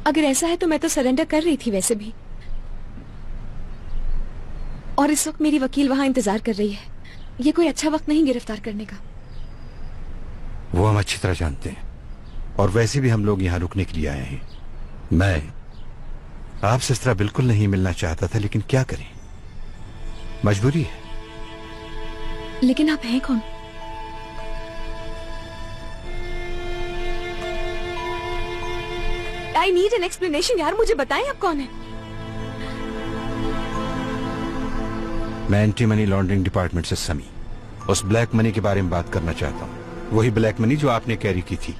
अगर ऐसा है तो मैं तो सरेंडर कर रही थी वैसे भी, और इस वक्त मेरी वकील वहां इंतजार कर रही है। ये कोई अच्छा वक्त नहीं गिरफ्तार करने का। वो हम अच्छी तरह जानते हैं, और वैसे भी हम लोग यहाँ रुकने के लिए आए हैं। मैं आपसे इस तरह बिल्कुल नहीं मिलना चाहता था, लेकिन क्या करें, मजबूरी है। लेकिन आप हैं कौन? आई नीड एन एक्सप्लेनेशन यार, मुझे बताएं आप कौन है। मैं एंटी मनी लॉन्ड्रिंग डिपार्टमेंट से समी, उस ब्लैक मनी के बारे में बात करना चाहता हूँ। वही ब्लैक मनी जो आपने कैरी की थी।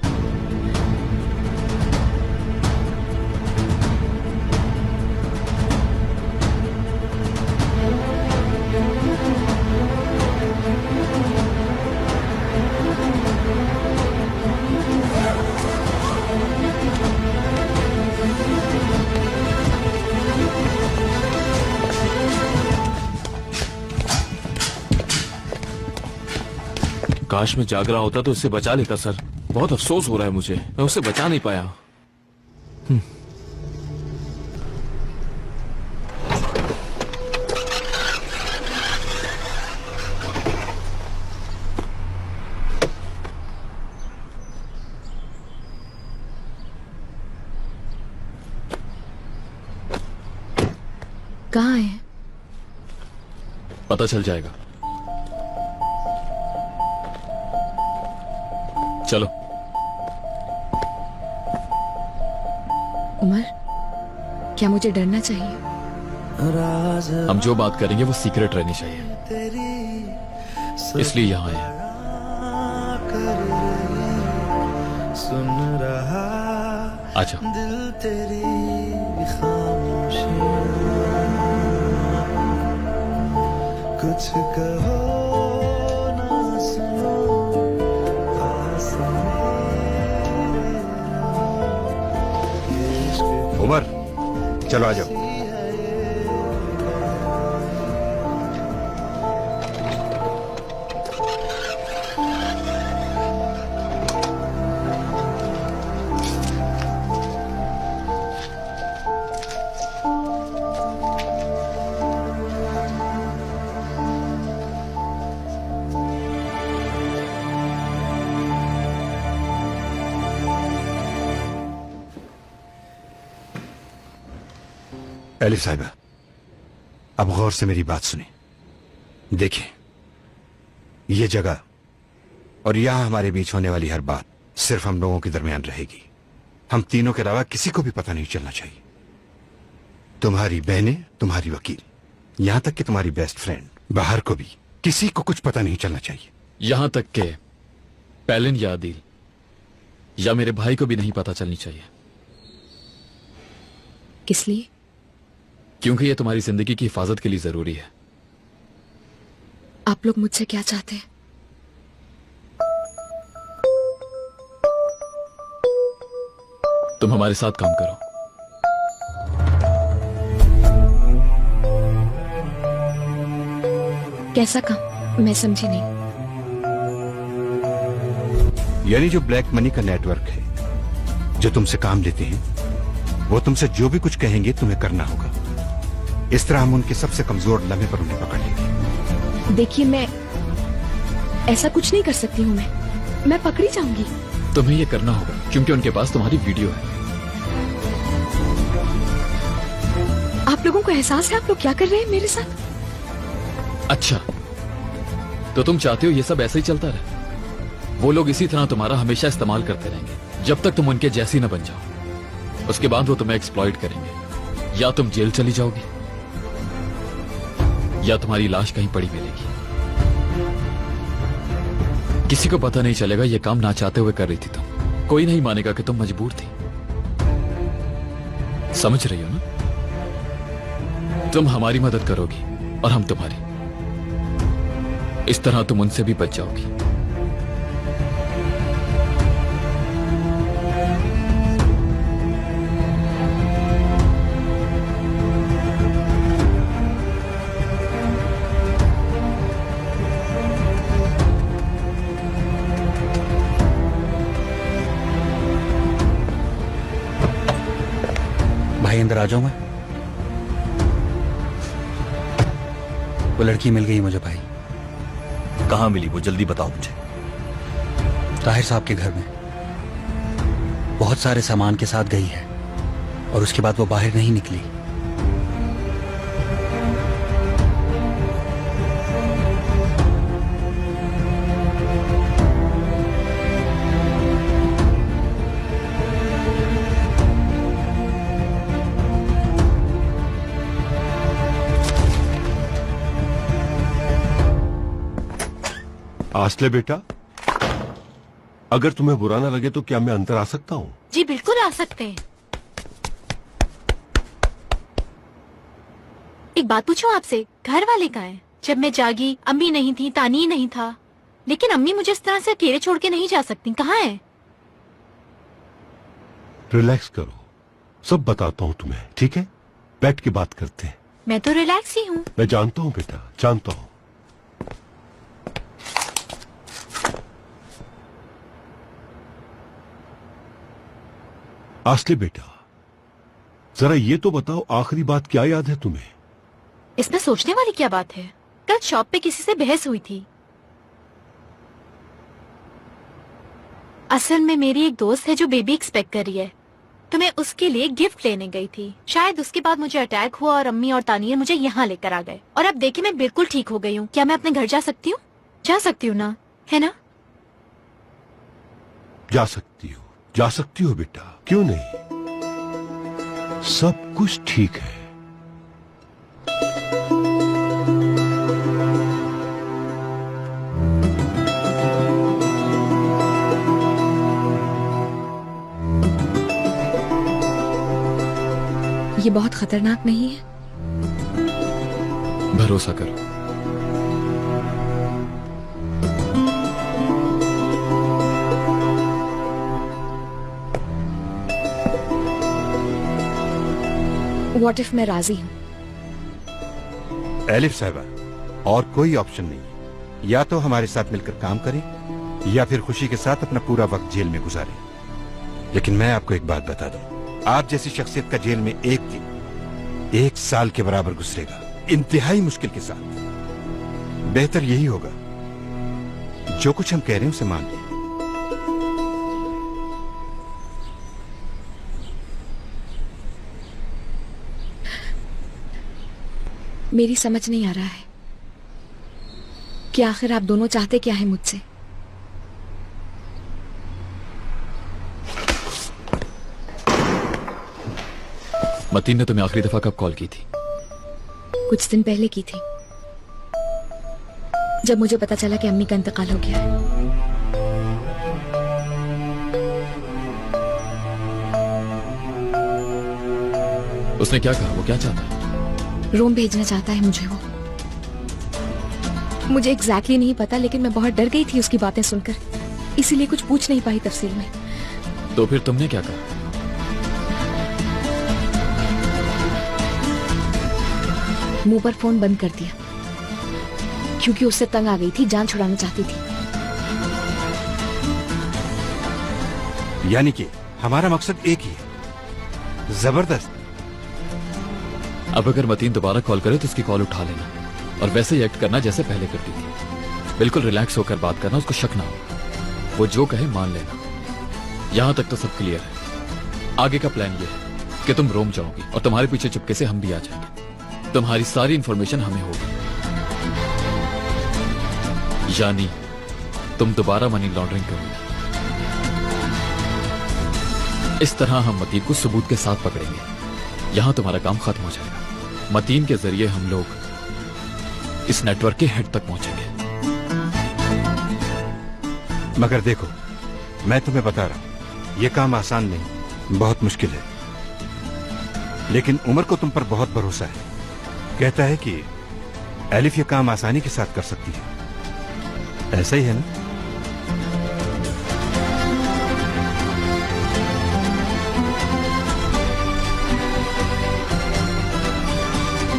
काश मैं जाग रहा होता तो उससे बचा लेता सर। बहुत अफसोस हो रहा है मुझे, मैं उसे बचा नहीं पाया। कहाँ है? पता चल जाएगा। चलो। उमर, क्या मुझे डरना चाहिए? हम जो बात करेंगे वो सीक्रेट रहनी चाहिए, इसलिए यहाँ आए। सुन रहा अच्छा। दिल तेरी खामोशी, कुछ कहो ना सुनो, पास मेरे इश्क उमर, चलो आ जाओ। एलिफ साहिबा, अब गौर से मेरी बात सुने। देखिए, ये जगह और यहां हमारे बीच होने वाली हर बात सिर्फ हम लोगों के दरमियान रहेगी। हम तीनों के अलावा किसी को भी पता नहीं चलना चाहिए। तुम्हारी बहनें, तुम्हारी वकील, यहां तक कि तुम्हारी बेस्ट फ्रेंड बाहर को भी किसी को कुछ पता नहीं चलना चाहिए। यहां तक के पैलिन या आदिल या मेरे भाई को भी नहीं पता चलनी चाहिए। किस लिए? क्योंकि ये तुम्हारी जिंदगी की हिफाजत के लिए जरूरी है। आप लोग मुझसे क्या चाहते हैं? तुम हमारे साथ काम करो। कैसा काम? मैं समझी नहीं। यानी जो ब्लैक मनी का नेटवर्क है, जो तुमसे काम लेते हैं, वो तुमसे जो भी कुछ कहेंगे तुम्हें करना होगा। इस तरह हम उनके सबसे कमजोर लम्हे पर उन्हें पकड़ लेंगे। देखिए, मैं ऐसा कुछ नहीं कर सकती हूँ। मैं पकड़ी जाऊंगी। तुम्हें ये करना होगा क्योंकि उनके पास तुम्हारी वीडियो है। आप लोगों को एहसास है आप लोग क्या कर रहे हैं मेरे साथ? अच्छा, तो तुम चाहते हो ये सब ऐसे ही चलता रहे? वो लोग इसी तरह तुम्हारा हमेशा इस्तेमाल करते रहेंगे जब तक तुम उनके जैसी न बन जाओ। उसके बाद वो तुम्हें एक्सप्लॉइट करेंगे। या तुम जेल चली जाओगी या तुम्हारी लाश कहीं पड़ी मिलेगी। किसी को पता नहीं चलेगा ये काम ना चाहते हुए कर रही थी तुम। कोई नहीं मानेगा कि तुम मजबूर थी। समझ रही हो ना? तुम हमारी मदद करोगी और हम तुम्हारी। इस तरह तुम उनसे भी बच जाओगी। अंदर आ जाऊं मैं? वो लड़की मिल गई मुझे भाई, कहाँ मिली वो, जल्दी बताओ मुझे। ताहिर साहब के घर में। बहुत सारे सामान के साथ गई है और उसके बाद वो बाहर नहीं निकली। आसले बेटा, अगर तुम्हें बुरा ना लगे तो क्या मैं अंदर आ सकता हूँ? जी बिल्कुल आ सकते हैं। एक बात पूछूं आपसे, घर वाले कहाँ हैं? जब मैं जागी अम्मी नहीं थी, तानी नहीं था, लेकिन अम्मी मुझे इस तरह से अकेले छोड़ के नहीं जा सकती। कहाँ है? रिलैक्स करो, सब बताता हूँ तुम्हें, ठीक है? बैठ के बात करते हैं। मैं तो रिलैक्स ही हूँ। मैं जानता हूँ बेटा, जानता हूँ। आसले बेटा, जरा ये तो बताओ, आखिरी बात क्या याद है तुम्हें? इसमें सोचने वाली क्या बात है? कल शॉप पे किसी से बहस हुई थी। असल में मेरी एक दोस्त है जो बेबी एक्सपेक्ट कर रही है, तो मैं उसके लिए गिफ्ट लेने गई थी। शायद उसके बाद मुझे अटैक हुआ और अम्मी और तानिया मुझे यहाँ लेकर आ गए, और अब देखिए मैं बिल्कुल ठीक हो गई हूँ। क्या मैं अपने घर जा सकती हूँ? जा सकती हूँ ना, है ना? जा सकती हो बेटा, क्यों नहीं? सब कुछ ठीक है। ये बहुत खतरनाक नहीं है? भरोसा करो। व्हाट इफ मैं राजी हूँ? एलिफ साहिबा, और कोई ऑप्शन नहीं। या तो हमारे साथ मिलकर काम करें या फिर खुशी के साथ अपना पूरा वक्त जेल में गुजारें। लेकिन मैं आपको एक बात बता दूं, आप जैसी शख्सियत का जेल में एक दिन 1 साल के बराबर गुजरेगा, इंतहाई मुश्किल के साथ। बेहतर यही होगा जो कुछ हम कह रहे हैं उसे मान लें। मेरी समझ नहीं आ रहा है कि आखिर आप दोनों चाहते क्या है मुझसे। मतीन ने तुम्हें आखिरी दफा कब कॉल की थी? कुछ दिन पहले की थी, जब मुझे पता चला कि अम्मी का इंतकाल हो गया है। उसने क्या कहा? वो क्या चाहता है? रोम भेजना चाहता है मुझे वो। मुझे एग्जैक्टली नहीं पता, लेकिन मैं बहुत डर गई थी उसकी बातें सुनकर, इसीलिए कुछ पूछ नहीं पाई तफसील में। तो फिर तुमने क्या कहा? मुंह पर फोन बंद कर दिया, क्योंकि उससे तंग आ गई थी, जान छुड़ाना चाहती थी। यानी कि हमारा मकसद एक ही है। जबरदस्त। अब अगर मतीन दोबारा कॉल करे तो उसकी कॉल उठा लेना, और वैसे ही एक्ट करना जैसे पहले करती थी। बिल्कुल रिलैक्स होकर बात करना, उसको शक ना हो, वो जो कहे मान लेना। यहां तक तो सब क्लियर है। आगे का प्लान ये है कि तुम रोम जाओगी और तुम्हारे पीछे चुपके से हम भी आ जाएंगे। तुम्हारी सारी इंफॉर्मेशन हमें होगी, यानी तुम दोबारा मनी लॉन्ड्रिंग करोगे। इस तरह हम मतीन को सबूत के साथ पकड़ेंगे। यहां तुम्हारा काम खत्म हो जाएगा। मतीन के जरिए हम लोग इस नेटवर्क के हेड तक पहुंचेंगे। मगर देखो, मैं तुम्हें बता रहा हूं, यह काम आसान नहीं, बहुत मुश्किल है। लेकिन उमर को तुम पर बहुत भरोसा है। कहता है कि एलिफ ये काम आसानी के साथ कर सकती है। ऐसा ही है ना?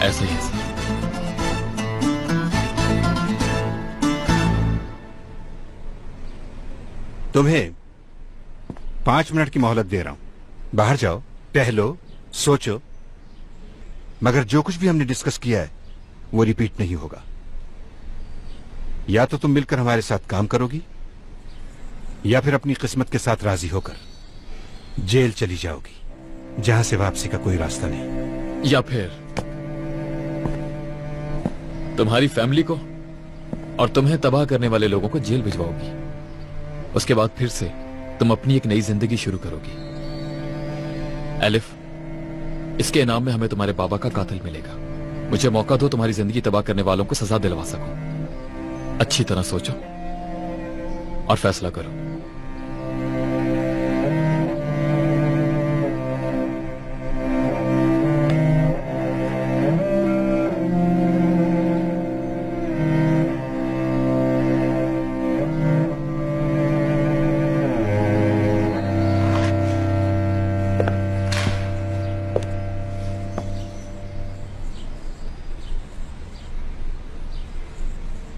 ऐसा ही है सर। तुम्हें 5 मिनट की मोहलत दे रहा हूं। बाहर जाओ, टहलो, सोचो, मगर जो कुछ भी हमने डिस्कस किया है वो रिपीट नहीं होगा। या तो तुम मिलकर हमारे साथ काम करोगी या फिर अपनी किस्मत के साथ राजी होकर जेल चली जाओगी, जहां से वापसी का कोई रास्ता नहीं। या फिर तुम्हारी फैमिली को और तुम्हें तबाह करने वाले लोगों को जेल भिजवाओगी। उसके बाद फिर से तुम अपनी एक नई जिंदगी शुरू करोगी। एलिफ, इसके इनाम में हमें तुम्हारे बाबा का कातिल मिलेगा। मुझे मौका दो तुम्हारी जिंदगी तबाह करने वालों को सजा दिलवा सकूं। अच्छी तरह सोचो और फैसला करो।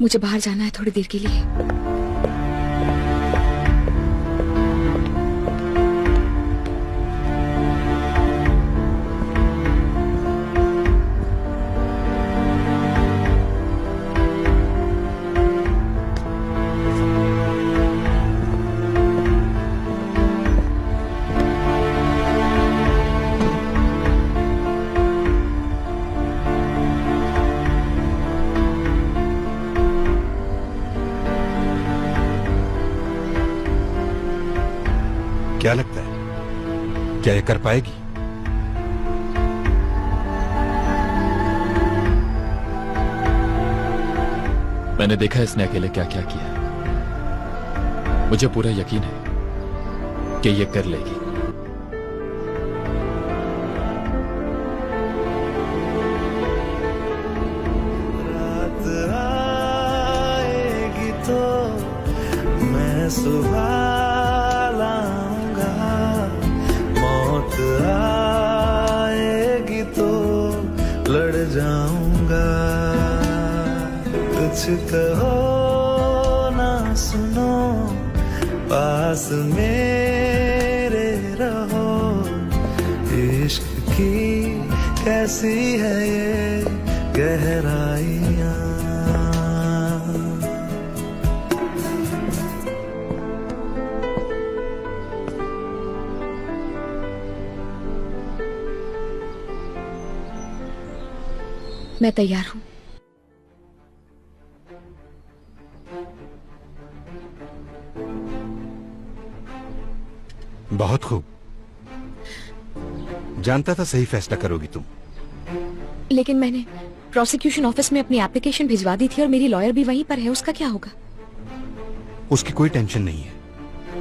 मुझे बाहर जाना है थोड़ी देर के लिए। क्या लगता है, क्या ये कर पाएगी? मैंने देखा इसने अकेले क्या क्या किया है। मुझे पूरा यकीन है कि ये कर लेगी। रात आएगी तो मैं सुबह लाऊंगा, मौत आएगी तो लड़ जाऊंगा। कुछ कहो ना सुनो, पास मेरे रहो। इश्क की कैसी है ये गहराइयाँ। मैं तैयार हूं। बहुत खूब। जानता था सही फैसला करोगी तुम। लेकिन मैंने प्रोसिक्यूशन ऑफिस में अपनी एप्लीकेशन भिजवा दी थी और मेरी लॉयर भी वहीं पर है। उसका क्या होगा? उसकी कोई टेंशन नहीं है,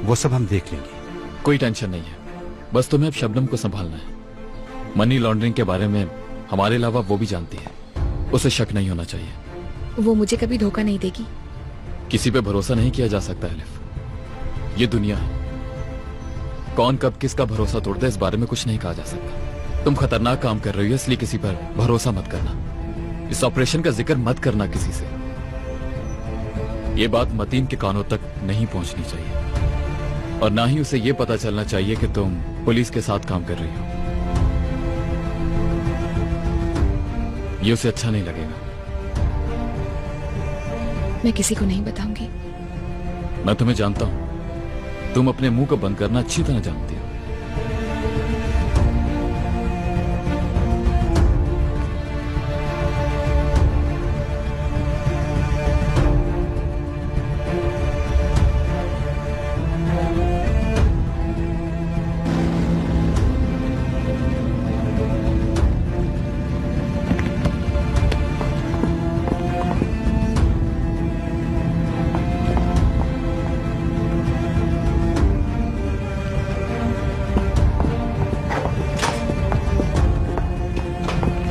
वो सब हम देख लेंगे। कोई टेंशन नहीं है, बस तुम्हें अब शबनम को संभालना है। मनी लॉन्ड्रिंग के बारे में हमारे अलावा वो भी जानती है, उसे शक नहीं होना चाहिए। वो मुझे कभी धोखा नहीं देगी। किसी पे भरोसा नहीं किया जा सकता एलिफ, ये दुनिया है। कौन कब किसका भरोसा तोड़ दे इस बारे में कुछ नहीं कहा जा सकता। तुम खतरनाक काम कर रही हो, इसलिए किसी पर भरोसा मत करना। इस ऑपरेशन का जिक्र मत करना किसी से। ये बात मतीन के कानों तक नहीं पहुंचनी चाहिए और ना ही उसे ये पता चलना चाहिए कि तुम पुलिस के साथ काम कर रही हो। ये उसे अच्छा नहीं लगेगा। मैं किसी को नहीं बताऊंगी। मैं तुम्हें जानता हूं, तुम अपने मुंह को बंद करना अच्छी तरह जानती हो।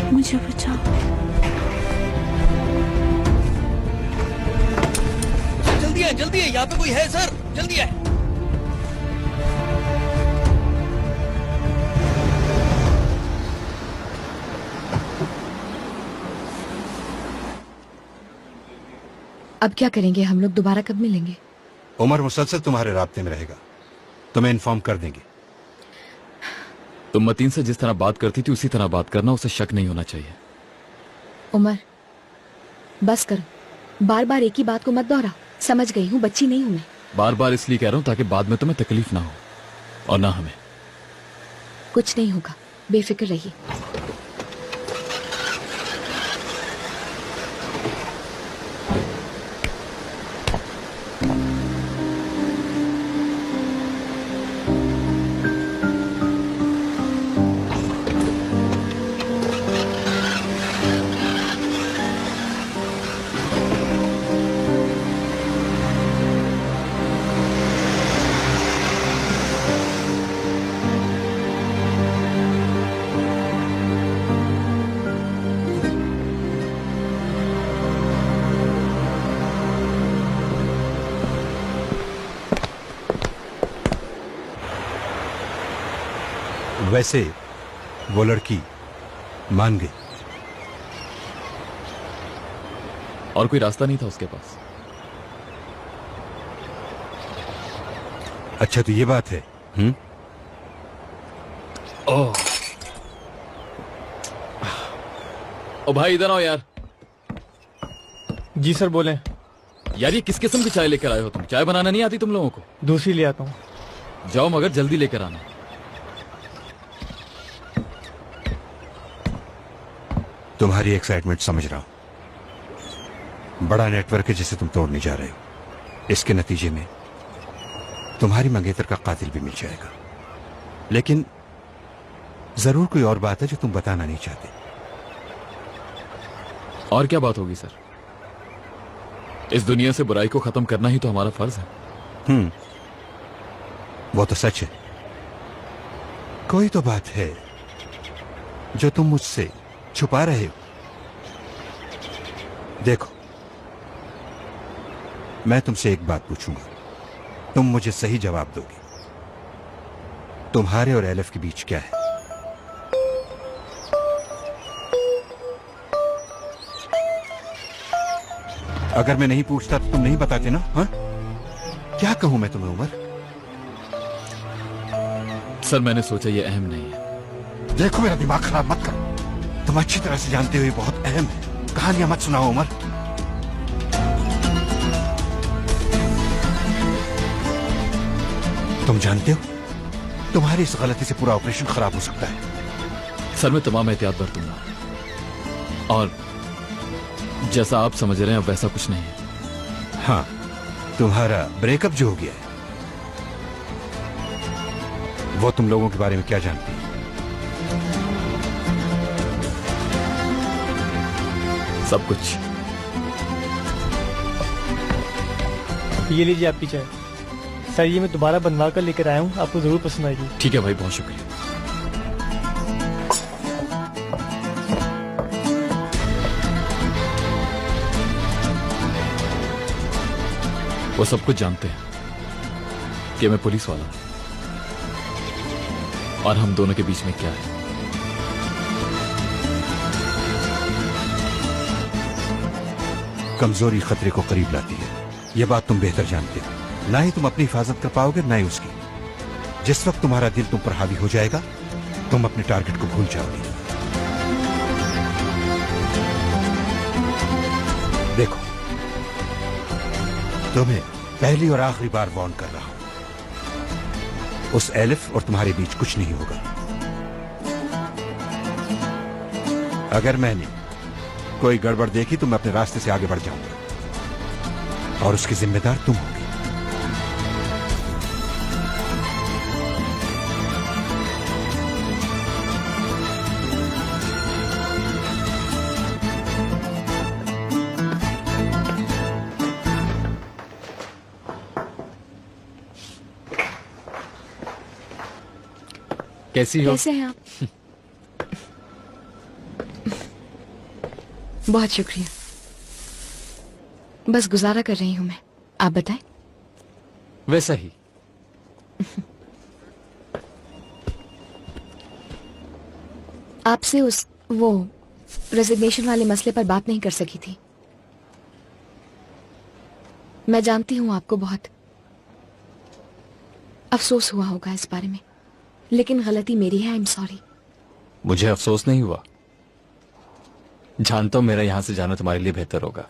मुझे बचाओ। जल्दी है, यहाँ पे कोई है सर, जल्दी है। अब क्या करेंगे हम लोग? दोबारा कब मिलेंगे? उमर मुसलसल तुम्हारे राब्ते में रहेगा, तुम्हें इन्फॉर्म कर देंगे। तुम मतीन से जिस तरह बात करती थी उसी तरह बात करना, उसे शक नहीं होना चाहिए। उमर, बस करो, बार बार एक ही बात को मत दोहराओ। समझ गई हूँ, बच्ची नहीं हूं मैं। बार बार इसलिए कह रहा हूं ताकि बाद में तुम्हें तकलीफ ना हो, और ना हमें। कुछ नहीं होगा, बेफिक्र रहिए। वैसे वो लड़की मान गई। और कोई रास्ता नहीं था उसके पास। अच्छा तो ये बात है। ओ भाई इधर आओ यार। जी सर, बोले। यार ये किस किस्म की चाय लेकर आए हो तुम? चाय बनाना नहीं आती तुम लोगों को? दूसरी ले आता हूँ। जाओ मगर जल्दी लेकर आना। तुम्हारी एक्साइटमेंट समझ रहा हूं। बड़ा नेटवर्क है जिसे तुम तोड़ने जा रहे हो। इसके नतीजे में तुम्हारी मंगेतर का कातिल भी मिल जाएगा। लेकिन जरूर कोई और बात है जो तुम बताना नहीं चाहते। और क्या बात होगी सर? इस दुनिया से बुराई को खत्म करना ही तो हमारा फर्ज है। वो तो सच है। कोई तो बात है जो तुम मुझसे छुपा रहे हो। देखो, मैं तुमसे एक बात पूछूंगा, तुम मुझे सही जवाब दोगे। तुम्हारे और एलिफ के बीच क्या है? अगर मैं नहीं पूछता तो तुम नहीं बताते ना? हाँ, क्या कहूं मैं तुम्हें उमर? सर मैंने सोचा ये अहम नहीं है। देखो मेरा दिमाग खराब मत करो। तुम अच्छी तरह से जानते हो ये बहुत अहम है। कहानियां मत सुनाओ उमर। तुम जानते हो तुम्हारी इस गलती से पूरा ऑपरेशन खराब हो सकता है। सर मैं तमाम एहतियात बरतूंगा, और जैसा आप समझ रहे हैं वैसा कुछ नहीं है। हाँ, तुम्हारा ब्रेकअप जो हो गया है, वो तुम लोगों के बारे में क्या जानती है? सब कुछ। ये लीजिए आपकी चाय। सर ये मैं दोबारा बनवा कर लेकर आया हूँ, आपको जरूर पसंद आएगी। ठीक है भाई, बहुत शुक्रिया। वो सब कुछ जानते हैं कि मैं पुलिस वाला हूं, और हम दोनों के बीच में क्या है। कमजोरी खतरे को करीब लाती है, यह बात तुम बेहतर जानते हो। ना ही तुम अपनी हिफाजत कर पाओगे, ना ही उसकी। जिस वक्त तुम्हारा दिल तुम पर हावी हो जाएगा, तुम अपने टारगेट को भूल जाओगे। देखो, तुम्हें पहली और आखिरी बार वार्न कर रहा हूं, उस एलिफ और तुम्हारे बीच कुछ नहीं होगा। अगर मैंने कोई गड़बड़ देखी तो मैं अपने रास्ते से आगे बढ़ जाऊंगा, और उसकी जिम्मेदार तुम होगी। कैसी हो? कैसे हैं आप? बहुत शुक्रिया। बस गुजारा कर रही हूं मैं। आप बताएं। वैसा ही। आपसे उस वो रेजिग्नेशन वाले मसले पर बात नहीं कर सकी थी। मैं जानती हूं आपको बहुत अफसोस हुआ होगा इस बारे में। लेकिन गलती मेरी है, आई एम सॉरी। मुझे अफसोस नहीं हुआ। जानता हूं मेरा यहां से जाना तुम्हारे लिए बेहतर होगा।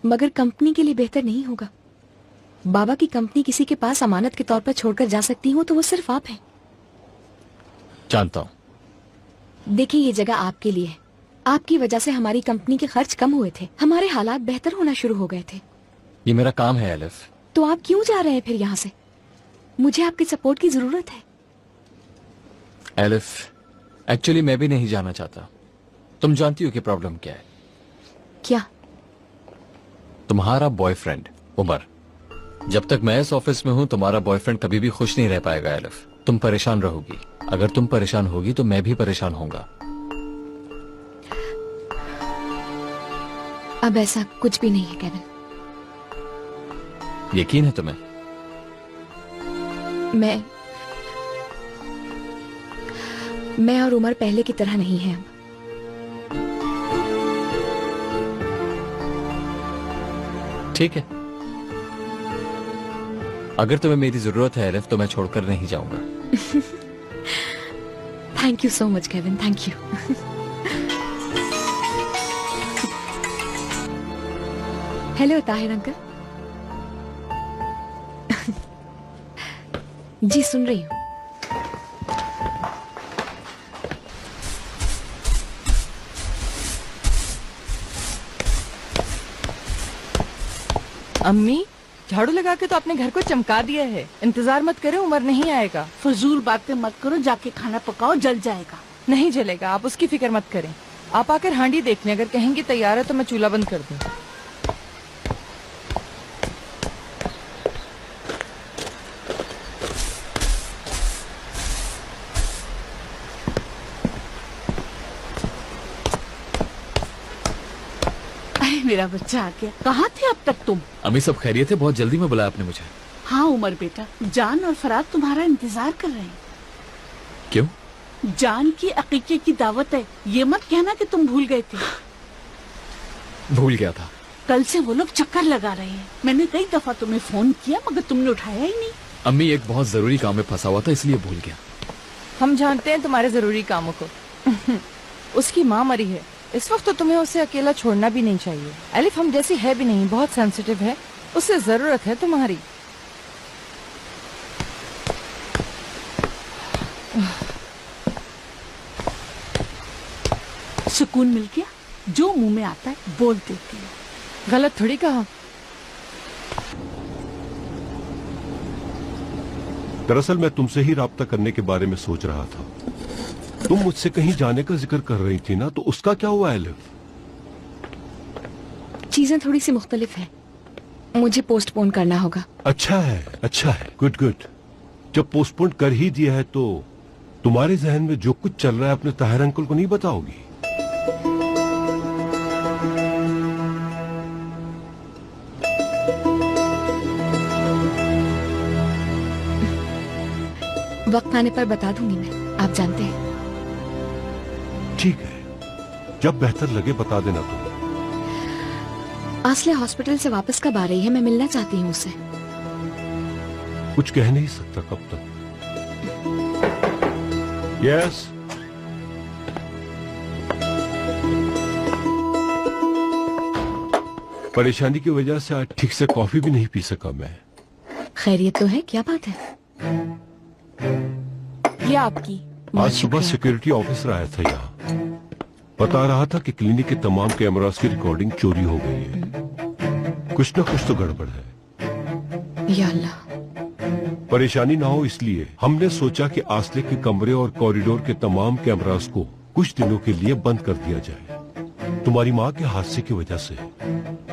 मगर कंपनी के लिए बेहतर नहीं होगा। बाबा की कंपनी किसी के पास अमानत के तौर पर छोड़कर जा सकती हूँ तो वो सिर्फ आप हैं। जानता हूं। देखिए, ये जगह आपके लिए है। आपकी वजह से हमारी कंपनी के खर्च कम हुए थे, हमारे हालात बेहतर होना शुरू हो गए थे। ये मेरा काम है एलिफ। तो आप क्यों जा रहे हैं फिर यहाँ से? मुझे आपके सपोर्ट की जरूरत है। एलिफ, एक्चुअली मैं भी नहीं जाना चाहता। तुम जानती हो कि प्रॉब्लम क्या है? क्या? तुम्हारा बॉयफ्रेंड उमर। जब तक मैं इस ऑफिस में हूं तुम्हारा बॉयफ्रेंड कभी भी खुश नहीं रह पाएगा एलिफ। तुम परेशान रहोगी। अगर तुम परेशान होगी तो मैं भी परेशान होऊंगा। अब ऐसा कुछ भी नहीं है केविन। यकीन है तुम्हें? मैं और उमर पहले की तरह नहीं है अब। ठीक है, अगर तुम्हें मेरी जरूरत है एलिफ तो मैं छोड़कर नहीं जाऊंगा। Thank you so much Kevin, thank you. Hello Tahir uncle. जी सुन रही हूँ। अम्मी, झाड़ू लगा के तो अपने घर को चमका दिया है। इंतजार मत करें, उमर नहीं आएगा। फजूल बातें मत करो, जाके खाना पकाओ, जल जाएगा। नहीं जलेगा, आप उसकी फिक्र मत करें। आप आकर हांडी देख लें, अगर कहेंगी तैयार है तो मैं चूल्हा बंद कर दूं। अरे मेरा बच्चा आ गया। कहाँ थे अब तक तुम? अम्मी सब खैरियत है? बहुत जल्दी में बुलाया आपने मुझे। हाँ उमर बेटा, जान और फराज तुम्हारा इंतजार कर रहे हैं। क्यों? जान की अकीके की दावत है। ये मत कहना कि तुम भूल गए थे। भूल गया था। कल से वो लोग चक्कर लगा रहे हैं। मैंने कई दफा तुम्हें फोन किया मगर तुमने उठाया ही नहीं। अम्मी एक बहुत जरूरी काम में फंसा हुआ था इसलिए भूल गया। हम जानते हैं तुम्हारे जरूरी कामों को। उसकी माँ मरी है, इस वक्त तो तुम्हें उसे अकेला छोड़ना भी नहीं चाहिए। एलिफ हम जैसी है भी नहीं, बहुत सेंसिटिव है, उसे जरूरत है तुम्हारी। सुकून मिल गया? जो मुंह में आता है बोल देती है। गलत थोड़ी कहा। दरअसल मैं तुमसे ही राब्ता करने के बारे में सोच रहा था। तुम मुझसे कहीं जाने का जिक्र कर रही थी ना, तो उसका क्या हुआ एलिफ? चीजें थोड़ी सी मुख्तलिफ है, मुझे पोस्टपोन करना होगा। अच्छा है, अच्छा है, गुड गुड। जब पोस्टपोन कर ही दिया है तो तुम्हारे जहन में जो कुछ चल रहा है अपने ताहिर अंकल को नहीं बताओगी? वक्त आने पर बता दूंगी मैं, आप जानते हैं। ठीक है, जब बेहतर लगे बता देना तुम। आसले हॉस्पिटल से वापस कब आ रही है? मैं मिलना चाहती हूँ उससे। कुछ कह नहीं सकता कब तक। यस। परेशानी की वजह से आज ठीक से कॉफी भी नहीं पी सका मैं। खैरियत तो है? क्या बात है? ये आपकी। आज सुबह सिक्योरिटी ऑफिसर आया था यहाँ, बता रहा था कि क्लिनिक के तमाम कैमरास की रिकॉर्डिंग चोरी हो गई है। कुछ न कुछ तो गड़बड़ है। या अल्लाह। परेशानी ना हो इसलिए हमने सोचा कि आसले के कमरे और कॉरिडोर के तमाम कैमरास को कुछ दिनों के लिए बंद कर दिया जाए। तुम्हारी माँ के हादसे की वजह से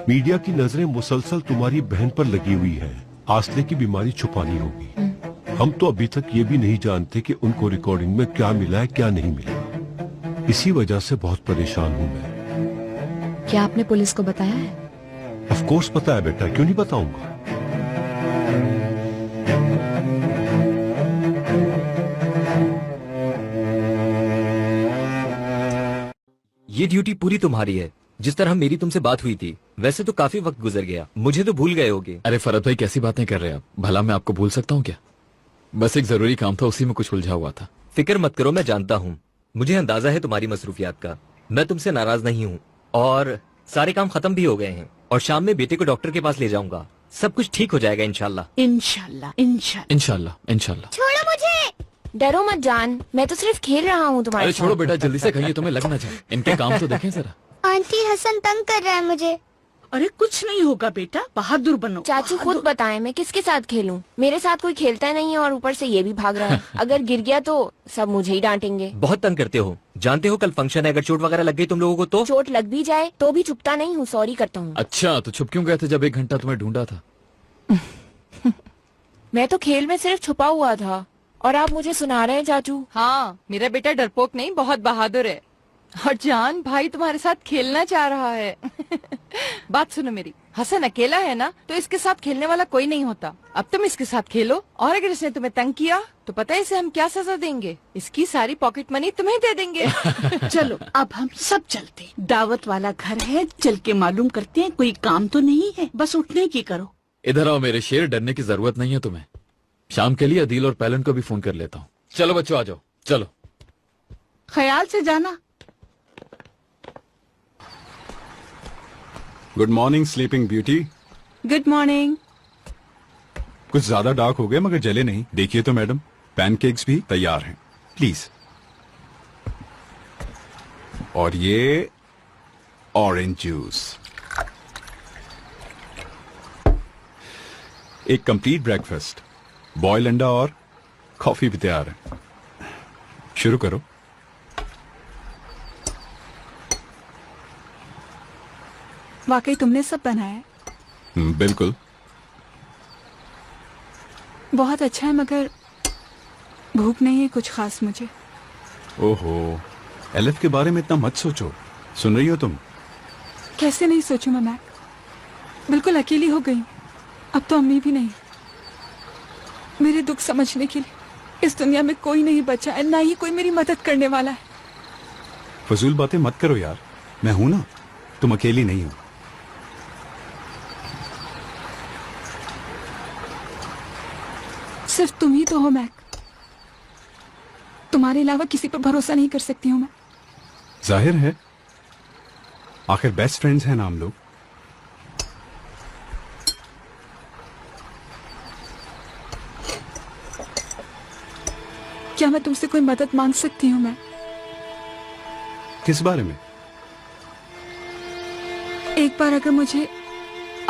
मीडिया की नजरें मुसलसल तुम्हारी बहन पर लगी हुई है। आसले की बीमारी छुपानी होगी। हम तो अभी तक ये भी नहीं जानते कि उनको रिकॉर्डिंग में क्या मिला है क्या नहीं मिला। इसी वजह से बहुत परेशान हूँ मैं। क्या आपने पुलिस को बताया है? ऑफ कोर्स पता है बेटा, क्यों नहीं बताऊंगा। ये ड्यूटी पूरी तुम्हारी है। जिस तरह मेरी तुमसे बात हुई थी वैसे तो काफी वक्त गुजर गया, मुझे तो भूल गए होगे। अरे फरत भाई कैसी बातें कर रहे हैं आप? भला मैं आपको भूल सकता हूँ क्या? बस एक जरूरी काम था, उसी में कुछ उलझा हुआ था। फिक्र मत करो, मैं जानता हूँ, मुझे अंदाजा है तुम्हारी मसरूफियात का। मैं तुमसे नाराज नहीं हूँ और सारे काम खत्म भी हो गए हैं और शाम में बेटे को डॉक्टर के पास ले जाऊंगा। सब कुछ ठीक हो जाएगा इंशाल्लाह। इंशाल्लाह इंशाल्लाह इंशाल्लाह इंशाल्लाह। छोड़ो मुझे, डरो मत जान, मैं तो सिर्फ खेल रहा हूँ तुम्हारे अरे छोड़ो साथ। बेटा, जल्दी से कहिए, तुम्हें लग ना जाए। इनके काम तो देखें जरा। आंटी हसन तंग कर रहा है मुझे। अरे कुछ नहीं होगा बेटा, बहादुर बनो। चाचू खुद बताएं मैं किसके साथ खेलूं? मेरे साथ कोई खेलता नहीं है और ऊपर से ये भी भाग रहा है। अगर गिर गया तो सब मुझे ही डांटेंगे। बहुत तंग करते हो, जानते हो कल फंक्शन है, अगर चोट वगैरह लग गई तुम लोगों को तो। चोट लग भी जाए तो भी चुपता नहीं हूँ, सॉरी करता हूँ। अच्छा, तो छुप क्यों गए थे जब 1 घंटा तुम्हें ढूंढा था? मैं तो खेल में सिर्फ छुपा हुआ था और आप मुझे सुना रहे हैं चाचू। हाँ, मेरा बेटा डरपोक नहीं, बहुत बहादुर है और जान भाई तुम्हारे साथ खेलना चाह रहा है। बात सुनो मेरी, हसन अकेला है ना, तो इसके साथ खेलने वाला कोई नहीं होता। अब तुम इसके साथ खेलो और अगर इसने तुम्हें तंग किया तो पता है इसे हम क्या सजा देंगे? इसकी सारी पॉकेट मनी तुम्हें दे देंगे। चलो अब हम सब चलते, दावत वाला घर है, चल के मालूम करते हैं। कोई काम तो नहीं है, बस उठने की करो। इधर आओ मेरे शेर, डरने की जरूरत नहीं है तुम्हें। शाम के लिए अदील और पैलन को भी फोन कर लेता हूँ। चलो बच्चों, आ जाओ, चलो। ख्याल से जाना। Good morning sleeping beauty. Good morning. कुछ ज्यादा डार्क हो गए मगर जले नहीं। देखिए तो मैडम, पैनकेक्स भी तैयार हैं, प्लीज। और ये ऑरेंज जूस। एक कंप्लीट ब्रेकफास्ट, बॉयल अंडा और कॉफी भी तैयार है। शुरू करो। वाकई तुमने सब बनाया? बिल्कुल। बहुत अच्छा है मगर भूख नहीं है कुछ खास मुझे। ओहो, एलिफ के बारे में इतना मत सोचो। सुन रही हो तुम? कैसे नहीं सोचूं मैं? बिल्कुल अकेली हो गई। अब तो अम्मी भी नहीं। मेरे दुख समझने के लिए इस दुनिया में कोई नहीं बचा है, ना ही कोई मेरी मदद करने वाला है। फजूल बातें मत करो यार, मैं हूं ना, तुम अकेली नहीं हो। सिर्फ तुम ही तो हो मैक, तुम्हारे अलावा किसी पर भरोसा नहीं कर सकती हूँ मैं। जाहिर है, आखिर बेस्ट फ्रेंड्स हैं ना हम लोग। क्या मैं तुमसे कोई मदद मांग सकती हूँ मैं? किस बारे में? एक बार अगर मुझे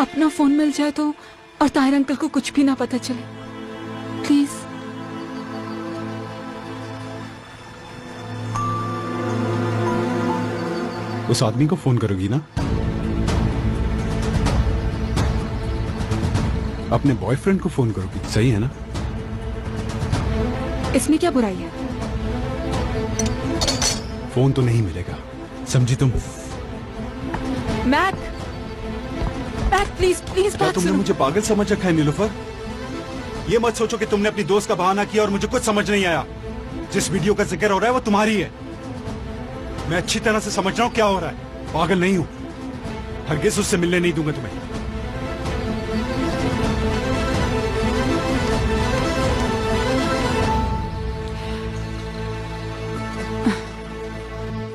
अपना फोन मिल जाए तो, और ताहिर अंकल को कुछ भी ना पता चले, प्लीज। उस आदमी को फोन करोगी ना? अपने बॉयफ्रेंड को फोन करोगी, सही है ना? इसमें क्या बुराई है? फोन तो नहीं मिलेगा, समझी तुम? मैक, मैक प्लीज प्लीज क्या बात तुमने सुनो। मुझे पागल समझ रखा है नीलुफर? ये मत सोचो कि तुमने अपनी दोस्त का बहाना किया और मुझे कुछ समझ नहीं आया। जिस वीडियो का जिक्र हो रहा है वो तुम्हारी है। मैं अच्छी तरह से समझ रहा हूँ क्या हो रहा है। पागल नहीं हूं, हरगिज़ उससे मिलने नहीं दूंगा तुम्हें।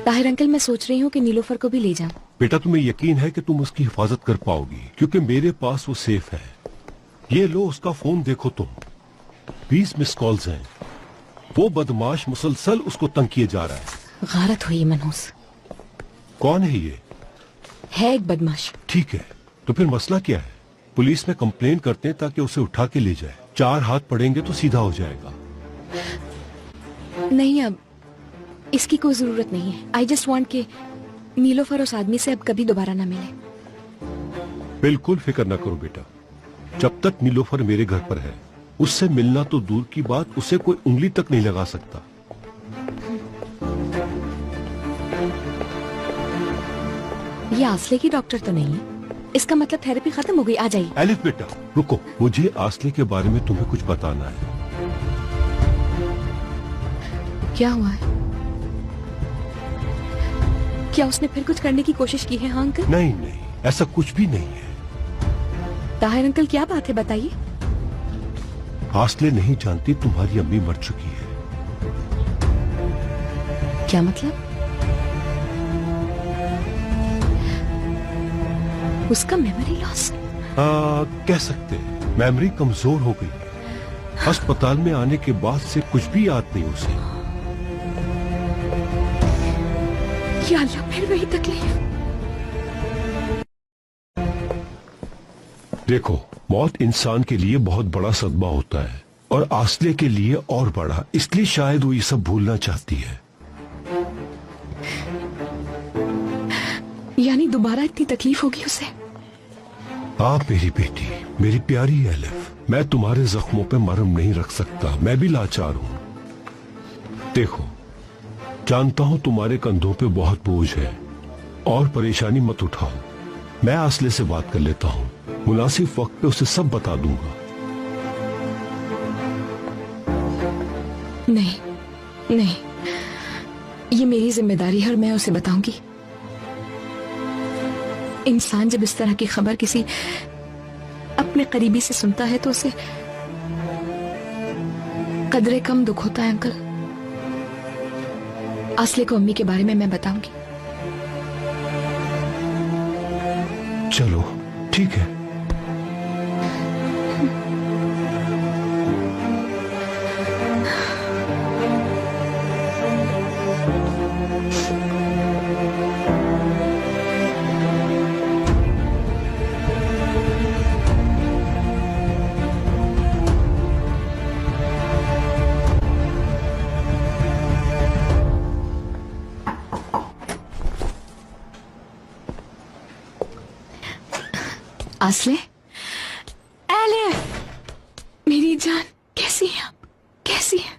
ताहिर अंकल, मैं सोच रही हूँ कि नीलोफर को भी ले जाऊं। बेटा, तुम्हें यकीन है कि तुम उसकी हिफाजत कर पाओगी? क्योंकि मेरे पास वो सेफ है। ये लो, उसका फोन देखो तुम, 20 मिस कॉल्स हैं। वो बदमाश मुसलसल उसको तंग किए जा रहा है। गारत हुई मनहूस। कौन है ये? है एक बदमाश। ठीक है, तो फिर मसला क्या है? पुलिस में कंप्लेन करते हैं ताकि उसे उठा के ले जाए। 4 हाथ पड़ेंगे तो सीधा हो जाएगा। नहीं, अब इसकी कोई जरूरत नहीं है। आई जस्ट वांट के नीलोफर उस आदमी से अब कभी दोबारा ना मिले। बिल्कुल फिक्र ना करो बेटा, जब तक नीलोफर मेरे घर पर है, उससे मिलना तो दूर की बात, उसे कोई उंगली तक नहीं लगा सकता। ये आसले की डॉक्टर तो नहीं है? इसका मतलब थेरेपी खत्म हो गई। आ जाइए। एलिफ बेटा रुको, मुझे आसले के बारे में तुम्हें कुछ बताना है। क्या हुआ है? क्या उसने फिर कुछ करने की कोशिश की है? हाँ अंकल? नहीं नहीं, ऐसा कुछ भी नहीं है। ताहिर अंकल, क्या बात है, बताइए। आसले नहीं जानती तुम्हारी अम्मी मर चुकी है। क्या मतलब? उसका मेमोरी लॉस? कह सकते हैं मेमोरी कमजोर हो गई है। अस्पताल में आने के बाद से कुछ भी याद नहीं उसे। या अल्लाह, फिर वही तकलीफ। देखो, मौत इंसान के लिए बहुत बड़ा सदमा होता है और आसले के लिए और बड़ा, इसलिए शायद वो ये सब भूलना चाहती है। यानी दोबारा इतनी तकलीफ होगी उसे? आप मेरी बेटी, मेरी प्यारी एलिफ, मैं तुम्हारे जख्मों पे मरहम नहीं रख सकता। मैं भी लाचार हूं। देखो, जानता हूं तुम्हारे कंधों पे बहुत बोझ है और परेशानी मत उठाओ। मैं आसले से बात कर लेता हूं, मुनासिब वक्त पे उसे सब बता दूंगा। नहीं नहीं, ये मेरी जिम्मेदारी है और मैं उसे बताऊंगी। इंसान जब इस तरह की खबर किसी अपने करीबी से सुनता है तो उसे कदरे कम दुख होता है। अंकल, आसले को अम्मी के बारे में मैं बताऊंगी। चलो ठीक है। आसले, मेरी जान, कैसी है आप? कैसी है?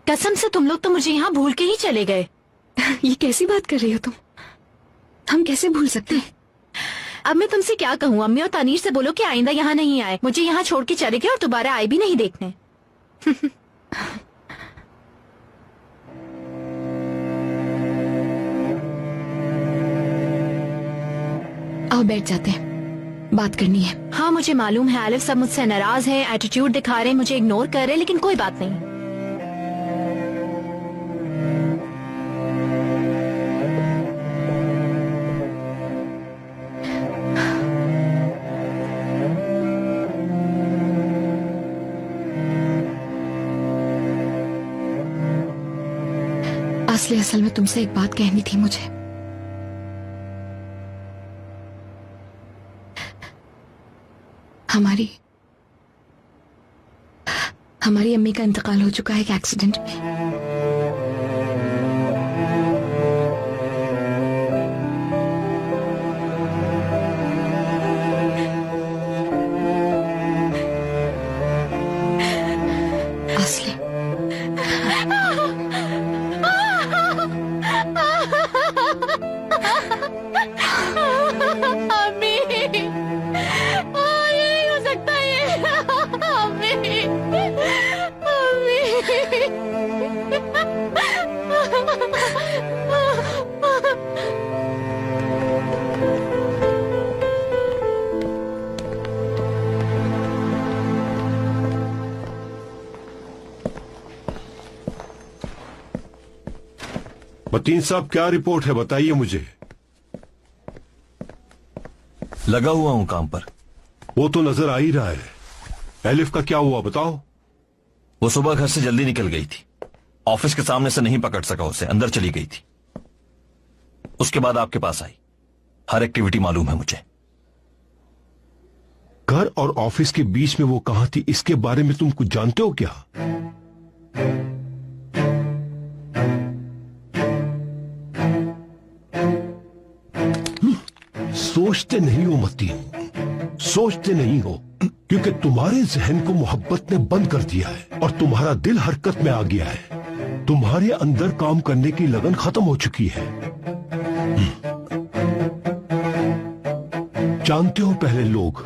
कसम से तुम लोग तो मुझे यहाँ भूल के ही चले गए। ये कैसी बात कर रही हो तुम? हम कैसे भूल सकते हैं? अब मैं तुमसे क्या कहूँ? अम्मी और तानीर से बोलो कि आइंदा यहाँ नहीं आए। मुझे यहाँ छोड़ के चले गए और दोबारा आए भी नहीं देखने। आओ बैठ जाते हैं, बात करनी है। हाँ मुझे मालूम है आलिफ सब मुझसे नाराज हैं, एटीट्यूड दिखा रहे हैं, मुझे इग्नोर कर रहे हैं, लेकिन कोई बात नहीं। आसले, असल में तुमसे एक बात कहनी थी मुझे। हमारी अम्मी का इंतकाल हो चुका है एक एक्सीडेंट में। आसले, अम्मी, ये नहीं हो सकता ये। अम्मी, मतीन साहब, क्या रिपोर्ट है बताइए मुझे। लगा हुआ हूं काम पर। वो तो नजर आ ही रहा है। एलिफ का क्या हुआ बताओ। वो सुबह घर से जल्दी निकल गई थी। ऑफिस के सामने से नहीं पकड़ सका उसे, अंदर चली गई थी। उसके बाद आपके पास आई। हर एक्टिविटी मालूम है मुझे। घर और ऑफिस के बीच में वो कहां थी, इसके बारे में तुम कुछ जानते हो क्या? सोचते नहीं हो मतीन, सोचते नहीं हो, क्योंकि तुम्हारे जहन को मोहब्बत ने बंद कर दिया है और तुम्हारा दिल हरकत में आ गया है। तुम्हारे अंदर काम करने की लगन खत्म हो चुकी है। जानते हो, पहले लोग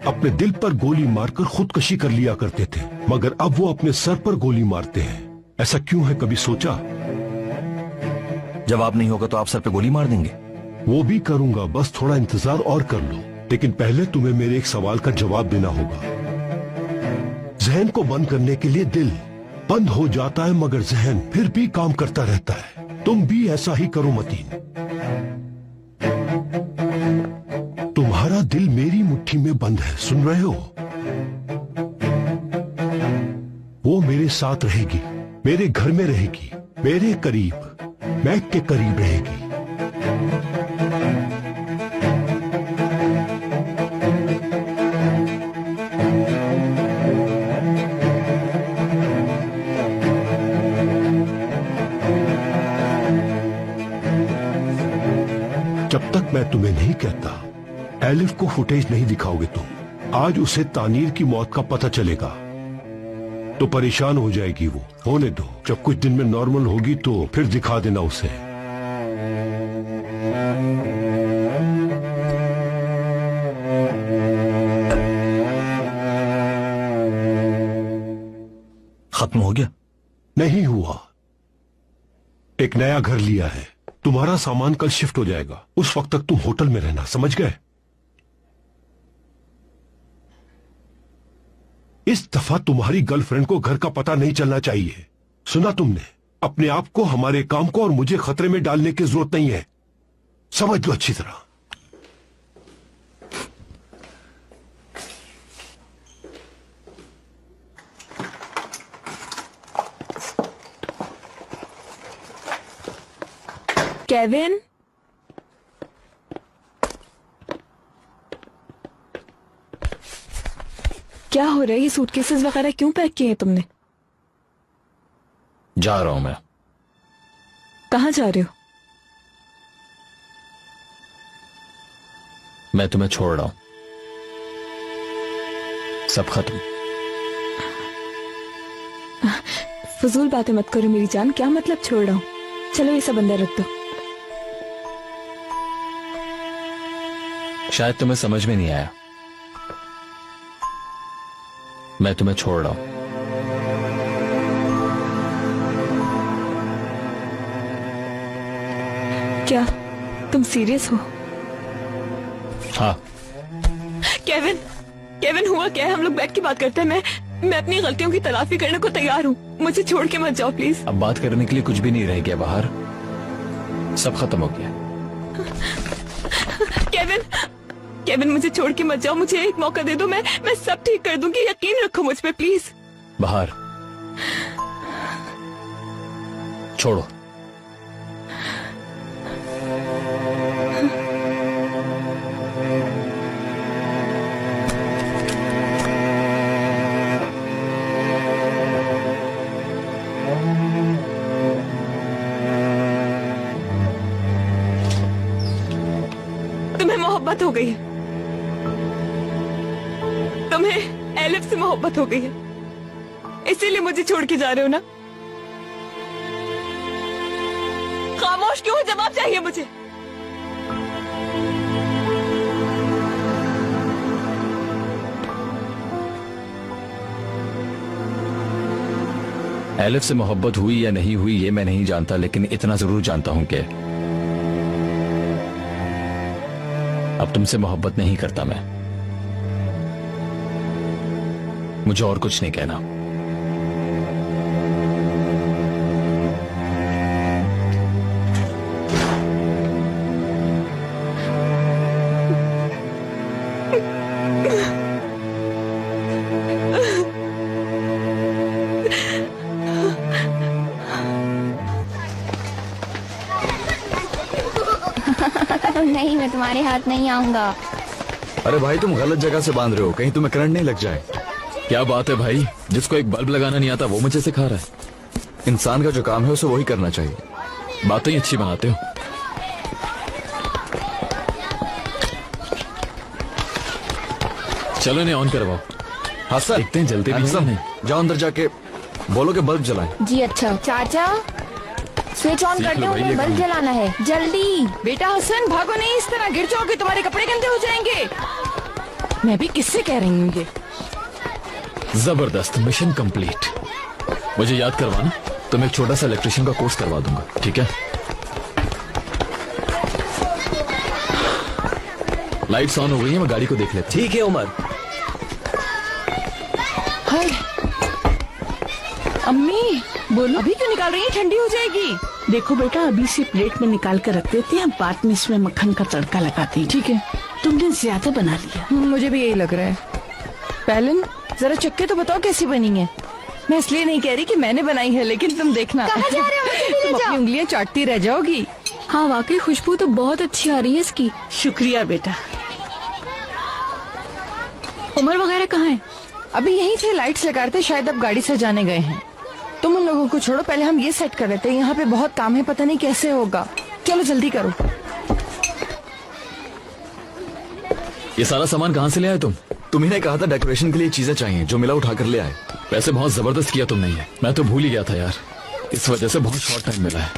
अपने दिल पर गोली मारकर खुदकशी कर लिया करते थे, मगर अब वो अपने सर पर गोली मारते हैं। ऐसा क्यों है, कभी सोचा? जवाब नहीं होगा तो आप सर पे गोली मार देंगे? वो भी करूंगा, बस थोड़ा इंतजार और कर लो। लेकिन पहले तुम्हें मेरे एक सवाल का जवाब देना होगा। जहन को बंद करने के लिए दिल बंद हो जाता है, मगर जहन फिर भी काम करता रहता है। तुम भी ऐसा ही करो मतीन। तुम्हारा दिल मेरी मुट्ठी में बंद है, सुन रहे हो? वो मेरे साथ रहेगी, मेरे घर में रहेगी, मेरे करीब, मैक के करीब रहेगी। जब तक मैं तुम्हें नहीं कहता, एलिफ को फुटेज नहीं दिखाओगे तुम। आज उसे तानीर की मौत का पता चलेगा तो परेशान हो जाएगी वो। होने दो, जब कुछ दिन में नॉर्मल होगी तो फिर दिखा देना उसे। खत्म हो गया? नहीं हुआ, एक नया घर लिया है। तुम्हारा सामान कल शिफ्ट हो जाएगा, उस वक्त तक तुम होटल में रहना, समझ गए? इस दफा तुम्हारी गर्लफ्रेंड को घर का पता नहीं चलना चाहिए, सुना तुमने? अपने आप को, हमारे काम को और मुझे खतरे में डालने की जरूरत नहीं है, समझ लो अच्छी तरह। केविन, क्या हो रहा है? ये सूटकेसेस वगैरह क्यों पैक किए हैं तुमने? जा रहा हूं मैं। कहाँ जा रहे हो? मैं तुम्हें छोड़ रहा हूं, सब खत्म। फजूल बातें मत करो मेरी जान, क्या मतलब छोड़ रहा हूं? चलो ये सब अंदर रख दो। शायद तुम्हें समझ में नहीं आया, मैं तुम्हें छोड़ रहा हूं। क्या तुम सीरियस हो? हाँ। केविन, केविन हुआ क्या है? हम लोग बैठ के बात करते हैं। मैं अपनी गलतियों की तलाफी करने को तैयार हूँ, मुझे छोड़ के मत जाओ प्लीज। अब बात करने के लिए कुछ भी नहीं रह गया बाहर, सब खत्म हो गया। केविन, केविन मुझे छोड़ के मत जाओ, मुझे एक मौका दे दो, मैं सब ठीक कर दूंगी, यकीन रखो मुझ पे प्लीज। बाहर छोड़ो। तुम्हें मोहब्बत हो गई है, तुम्हें एलिफ से मोहब्बत हो गई है, इसीलिए मुझे छोड़ के जा रहे हो ना? खामोश क्यों हो? जवाब चाहिए मुझे। एलिफ से मोहब्बत हुई या नहीं हुई ये मैं नहीं जानता, लेकिन इतना जरूर जानता हूं कि अब तुमसे मोहब्बत नहीं करता मैं। मुझे और कुछ नहीं कहना। नहीं, मैं तुम्हारे हाथ नहीं आऊंगा। अरे भाई तुम गलत जगह से बांध रहे हो, कहीं तुम्हें करंट नहीं लग जाए। क्या बात है भाई, जिसको एक बल्ब लगाना नहीं आता वो मुझे सिखा रहा है। इंसान का जो काम है उसे वही करना चाहिए। बातें ही अच्छी बनाते हो। चलो इन्हें ऑन करवाओ। हाँ सर। देखते हैं जलते भी नहीं। जाओ अंदर जाके बोलो कि बल्ब जलाएं। जी अच्छा। चाचा स्विच ऑन कर दो, हमें बल्ब जलाना है, जल्दी। बेटा हसन भागो नहीं, इस तरह गिर जाओगे, तुम्हारे कपड़े गंदे हो जाएंगे। मैं भी किससे कह रही हूँ ये। जबरदस्त, मिशन कंप्लीट। मुझे याद करवाना, तो मैं एक छोटा सा इलेक्ट्रिशियन का कोर्स करवा दूंगा, ठीक है? लाइट्स ऑन हो गई हैं, मैं गाड़ी को देख लेता हूं। ठीक है उमर। हाय अम्मी बोलो, अभी क्यों निकाल रही है? ठंडी हो जाएगी। देखो बेटा, अभी से प्लेट में निकाल कर रख देते हैं, बाद में इसमें मक्खन का तड़का लगाते हैं। ठीक है। तुमने ज्यादा बना लिया। मुझे भी यही लग रहा है। पहलन जरा चख के तो बताओ कैसी बनी है। मैं इसलिए नहीं कह रही कि मैंने बनाई है, लेकिन तुम देखना कहाँ जा रहे हो? मुझे भी ले तुम जाओ। अपनी उंगलियां चाटती रह जाओगी। हाँ वाकई खुशबू तो बहुत अच्छी आ रही है इसकी। शुक्रिया बेटा। उमर वगैरह कहाँ है? अभी यहीं थे, लाइट्स लगा रहे थे, शायद अब गाड़ी से जाने गए हैं। तुम उन लोगों को छोड़ो, पहले हम ये सेट कर लेते हैं। यहाँ पे बहुत काम है, पता नहीं कैसे होगा। चलो जल्दी करो। ये सारा सामान कहाँ से ले आए तुम? तुम्ही ने कहा था डेकोरेशन के लिए चीजें चाहिए, जो मिला उठा कर ले आए। वैसे बहुत जबरदस्त किया तुमने ये, मैं तो भूल ही गया था यार। इस वजह से बहुत शॉर्ट टाइम मिला है।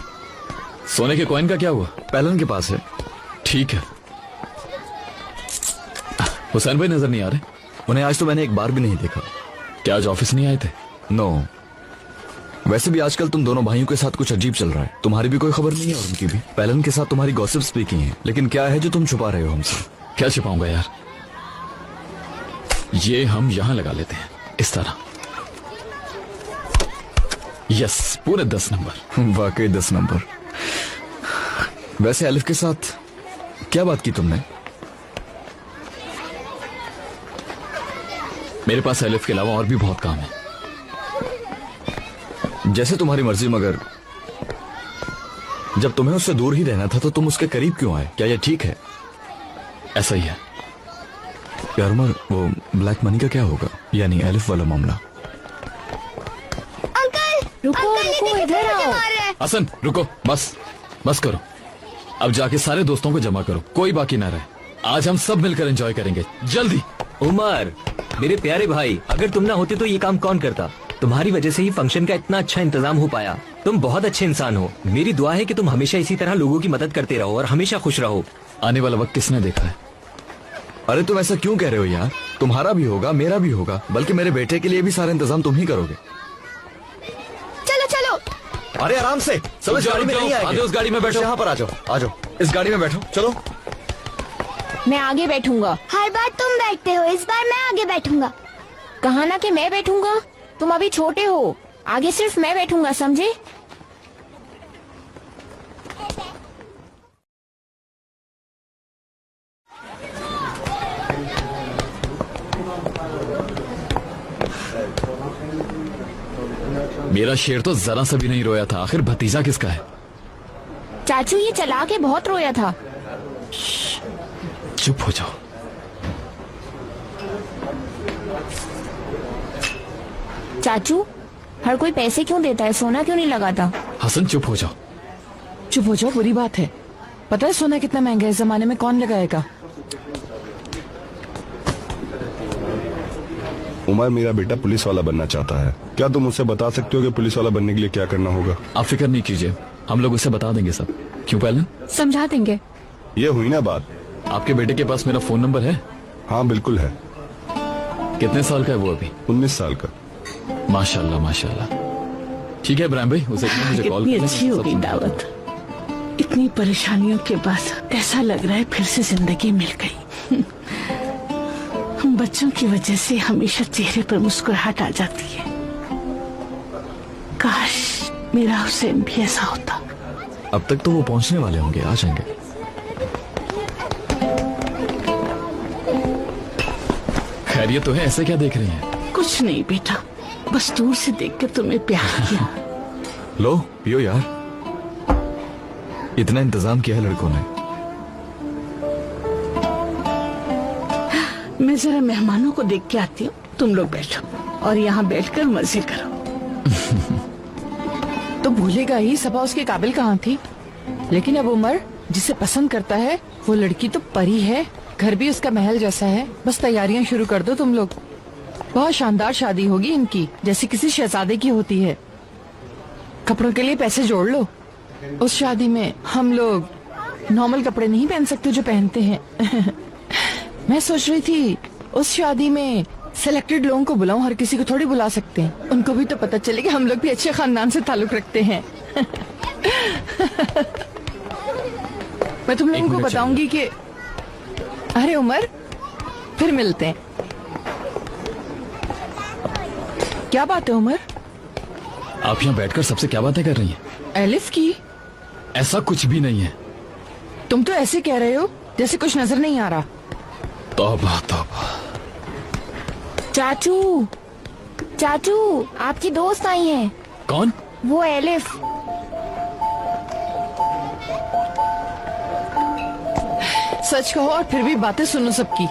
सोने के कॉइन का क्या हुआ? पैलन के पास है। ठीक है। हुसैन भाई नजर नहीं आ रहे? उन्हें आज तो मैंने एक बार भी नहीं देखा। क्या आज ऑफिस नहीं आए थे? नो। वैसे भी आजकल तुम दोनों भाइयों के साथ कुछ अजीब चल रहा है। तुम्हारी भी कोई खबर नहीं है और उनकी भी। पैलन के साथ तुम्हारी गॉसिप्स भी की हैं, लेकिन क्या है जो तुम छुपा रहे हो हमसे? क्या छिपाऊंगा यार? ये हम यहां लगा लेते हैं इस तरह। यस, पूरे 10 नंबर। वाकई 10 नंबर। वैसे अलिफ के साथ क्या बात की तुमने? मेरे पास अलिफ के अलावा और भी बहुत काम है। जैसे तुम्हारी मर्जी, मगर जब तुम्हें उससे दूर ही रहना था तो तुम उसके करीब क्यों आए? क्या यह ठीक है? ऐसा ही है यार उमर, वो ब्लैक मनी का क्या होगा? यानी अलिफ वाला मामला। अंकल रुको रुको, इधर आओ। हसन रुको, बस करो। अब जाके सारे दोस्तों को जमा करो, कोई बाकी ना रहे। आज हम सब मिलकर एंजॉय करेंगे। जल्दी। उमर, मेरे प्यारे भाई, अगर तुम ना होते तो ये काम कौन करता? तुम्हारी वजह से ही फंक्शन का इतना अच्छा इंतजाम हो पाया। तुम बहुत अच्छे इंसान हो। मेरी दुआ है कि तुम हमेशा इसी तरह लोगों की मदद करते रहो और हमेशा खुश रहो। आने वाला वक्त किसने देखा है? अरे तुम ऐसा क्यों कह रहे हो यार? तुम्हारा भी होगा, मेरा भी होगा, बल्कि मेरे बेटे के लिए भी सारा इंतजाम तुम ही करोगे। चलो चलो। अरे आराम से, सब इस गाड़ी में नहीं आएंगे। उस गाड़ी में बैठो। यहाँ पर आ जाओ, इस गाड़ी में बैठो। चलो। मैं आगे बैठूंगा। हर बार तुम बैठते हो, इस बार मैं आगे बैठूंगा। कहा ना कि मैं बैठूंगा। तुम अभी छोटे हो, आगे सिर्फ मैं बैठूंगा, समझे? मेरा शेर तो जरा सा भी नहीं रोया था। आखिर भतीजा किसका है? चाचू ये चला के बहुत रोया था। चुप हो जाओ। चाचू, हर कोई पैसे क्यों देता है, सोना क्यों नहीं लगाता? हसन चुप हो जाओ। चुप हो जाओ, बुरी बात है। पता है सोना कितना महंगा है, इस जमाने में कौन लगाएगा? उमर, मेरा बेटा पुलिस वाला बनना चाहता है। क्या तुम उसे बता सकते हो कि पुलिस वाला बनने के लिए क्या करना होगा? आप फिक्र नहीं कीजिए, हम लोग उसे बता देंगे सब। क्यों पैलन? समझा देंगे। ये हुई ना बात। आपके बेटे के पास मेरा फोन नंबर है? हाँ बिल्कुल है। कितने साल का है वो अभी? 19 साल का। माशाल्लाह माशाल्लाह। ठीक है इब्राहिम भाई, उसे मुझे कॉल कितनी अच्छी हो गई दावत। इतनी परेशानियों के बाद ऐसा लग रहा है फिर से जिंदगी मिल गई। बच्चों की वजह से हमेशा चेहरे पर मुस्कुराहट आ जाती है। काश मेरा हुसैन भी ऐसा होता। अब तक तो वो पहुंचने वाले होंगे, आ जाएंगे। खैरियत तो है, ऐसे क्या देख रही हैं? कुछ नहीं बेटा, बस दूर से देख कर तुम्हें प्यार किया। लो पियो यार, इतना इंतजाम किया है लड़कों ने। मैं जरा मेहमानों को देख के आती हूँ, तुम लोग बैठो और यहाँ बैठकर मजे करो। तो भूलेगा ही, सभा उसके काबिल कहाँ थी। लेकिन अब उमर जिसे पसंद करता है वो लड़की तो परी है, घर भी उसका महल जैसा है। बस तैयारियां शुरू कर दो तुम लोग। बहुत शानदार शादी होगी इनकी, जैसे किसी शहजादे की होती है। कपड़ों के लिए पैसे जोड़ लो। उस शादी में हम लोग नॉर्मल कपड़े नहीं पहन सकते जो पहनते हैं। मैं सोच रही थी उस शादी में सिलेक्टेड लोगों को बुलाऊं, हर किसी को थोड़ी बुला सकते हैं। उनको भी तो पता चले कि हम लोग भी अच्छे खानदान से ताल्लुक रखते हैं। मैं तुम लोगों को बताऊंगी कि अरे उमर, फिर मिलते हैं। क्या बात है उमर? आप यहाँ बैठकर सबसे क्या बातें कर रही हैं? एलिफ की? ऐसा कुछ भी नहीं है। तुम तो ऐसे कह रहे हो जैसे कुछ नजर नहीं आ रहा। तौबा तौबा। चाचू, चाचू, आपकी दोस्त आई हैं। कौन? वो एलिफ। सच कहो और फिर भी बातें सुनो सबकी।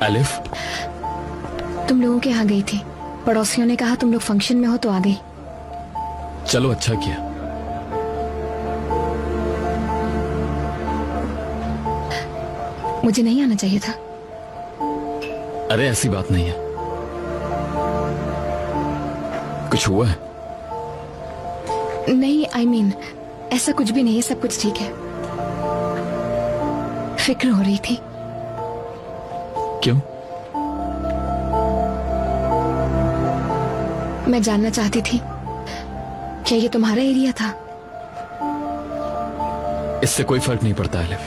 एलिफ, तुम लोगों के यहाँ गई थी। पड़ोसियों ने कहा तुम लोग फंक्शन में हो तो आ गई। चलो अच्छा किया। मुझे नहीं आना चाहिए था। अरे ऐसी बात नहीं है। कुछ हुआ है? नहीं, I mean, ऐसा कुछ भी नहीं है, सब कुछ ठीक है। फिक्र हो रही थी। क्यों? मैं जानना चाहती थी क्या ये तुम्हारा एरिया था? इससे कोई फर्क नहीं पड़ता एलिफ।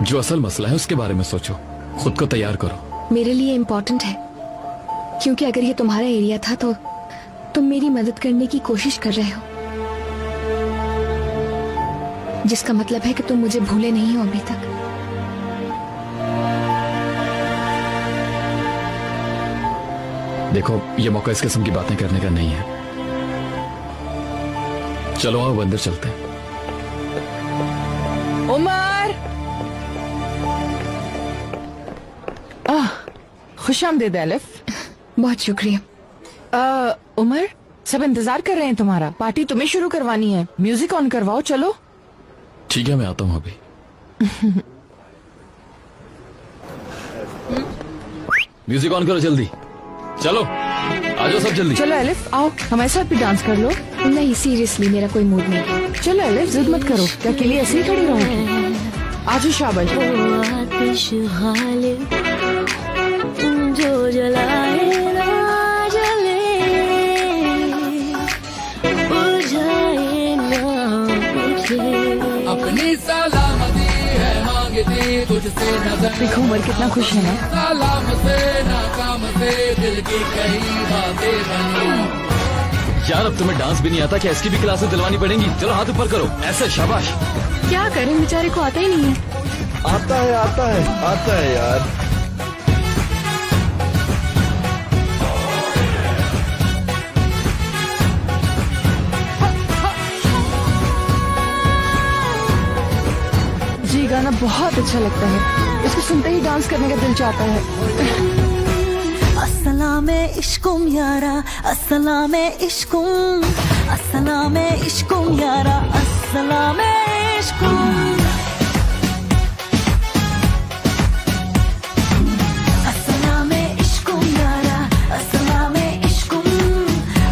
जो असल मसला है उसके बारे में सोचो, खुद को तैयार करो। मेरे लिए इम्पोर्टेंट है, क्योंकि अगर ये तुम्हारा एरिया था तो तुम मेरी मदद करने की कोशिश कर रहे हो, जिसका मतलब है कि तुम मुझे भूले नहीं हो अभी तक। देखो, ये मौका इस किस्म की बातें करने का नहीं है। चलो आओ अंदर चलते हैं। उमर, खुशामदीद एलिफ। बहुत शुक्रिया। उमर, सब इंतजार कर रहे हैं तुम्हारा। पार्टी तुम्हें शुरू करवानी है। म्यूजिक ऑन करवाओ। चलो ठीक है, मैं आता हूँ अभी। म्यूजिक ऑन करो जल्दी। चलो आ जाओ सब जल्दी। चलो एलिफ, आओ हमारे साथ भी डांस कर लो। नहीं, सीरियसली मेरा कोई मूड नहीं। चलो एलिफ, जिद मत करो। क्या अकेली ऐसे ही खड़ी रहोगी? आजो शाबाश। जो जलाए ना जले, बुझाए ना बुझे। अपनी सलामती है मांगती तुझसे नजर। देखो उमर कितना खुश है ना। सलाम से नाकाम से दिल की कई बातें बनी। यार अब तुम्हें डांस भी नहीं आता, क्या इसकी भी क्लासेस दिलवानी पड़ेंगी? चलो हाथ ऊपर करो, ऐसे शाबाश। क्या करें, बेचारे को आता ही नहीं है। आता है आता है आता है यार। जी गाना बहुत अच्छा लगता है, इसको सुनते ही डांस करने का दिल चाहता है। अस्सलामे इश्कुम यारा, अस्सलामे इश्कुम, अस्सलामे इश्कुम यारा, अस्सलामे इश्कुम। अस्सलामे इश्कुम यारा, अस्सलामे इश्कुम,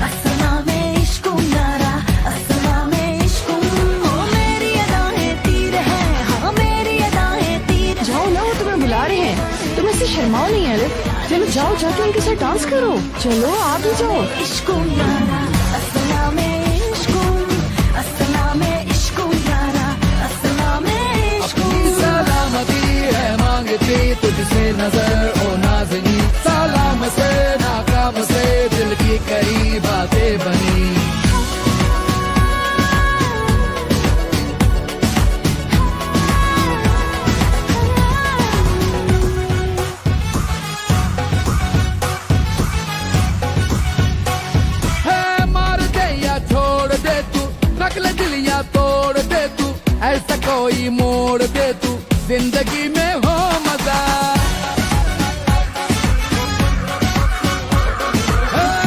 अस्सलामे इश्कुम यारा, अस्सलामे इश्कुम। ओ मेरी अदाएं तीर है, हाँ मेरी अदाएं तीर। जाओ ना, वो तुम्हें बुला रहे हैं। तुम ऐसे शर्माओ नहीं है। चलो जाओ, जाके उनके साथ डांस करो। चलो आप ही जाओ। इश्कुम यारा, अस्सलामे इश्कुम, अस्सलामे इश्कुम यारा, अस्सलामे इश्कुम। सलामती है मांगती तुझसे नजर ओ नाज़नी। सलाम से नाकाम से दिल की कई बातें बनी। तोड़ दे तू, ऐसा कोई मोड़ दे तू, जिंदगी में हो मजा।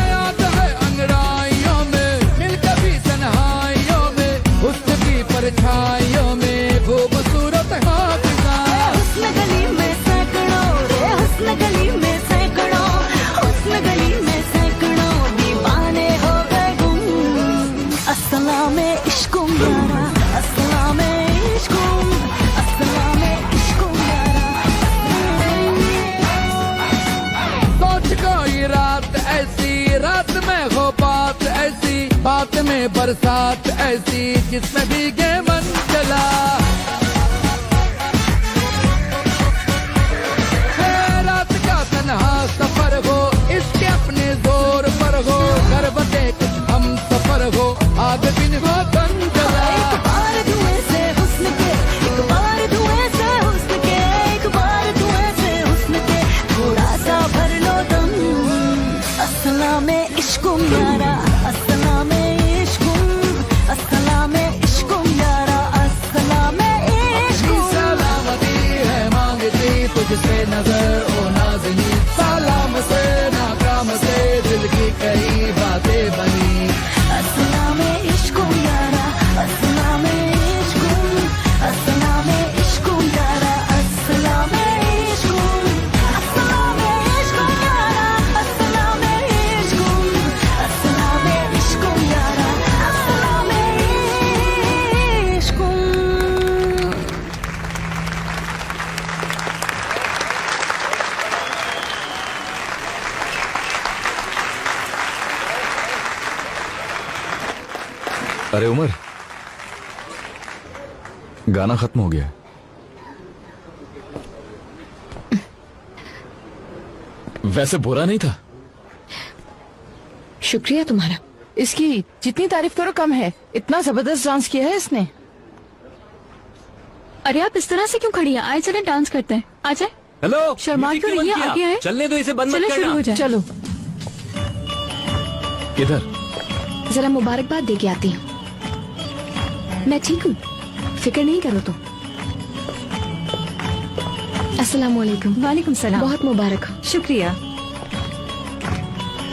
याद है अंगड़ाइयों में, मिल कभी तन्हाइयों में, हुस्न की परछाइयों में खूबसूरत हाफिजा। हुस्न गली में सैकड़ों रे, हुस्न गली में सैकड़ों, हुस्न गली में सैकड़ों दीवाने हो गए गुम। अस्सलामे इश्कुम यारा, अस्सलामे इश्कुम, अस्सलामे इश्कुम यारा। सोच कोई रात ऐसी, रात में हो बात ऐसी, बात में बरसात ऐसी, जिसमें भीगे मन जला। अस्सलामे इश्कुम यारा अस्सलामे इश्कुम अस्सलामे इश्कुम यारा अस्सलामे इश्कुम सलामती है मांगती तुझसे नजर ओ नाज़नी सलाम से नाकाम से दिल की कई बातें बनी अस्सलामे इश्कुम यारा अस्सलामे इश्कुम अस्सलामे इश्कुम यारा अस्सलामे इश्कुम अस्सलामे इश्कुम यारा अस्सलामे इश्कुम यारा अस्सलामे इश्कुम। अरे उमर, गाना खत्म हो गया। वैसे बुरा नहीं था। शुक्रिया तुम्हारा। इसकी जितनी तारीफ करो कम है। इतना जबरदस्त डांस किया है इसने। अरे आप इस तरह से क्यों खड़ी हैं? आए चले डांस करते हैं। आ जाए। हेलो, शर्मा म्यूजिक क्यों क्यों रही बंद है? किया? आगे आए। चलने दो इसे, बंद मत चलो शुरू करना। हो जाए। चलो किधर? जरा मुबारकबाद दे के आती हूँ। मैं ठीक हूँ, फिक्र नहीं करो तुम। अस्सलाम वालेकुम। वालेकुम सलाम। बहुत मुबारक हो। शुक्रिया।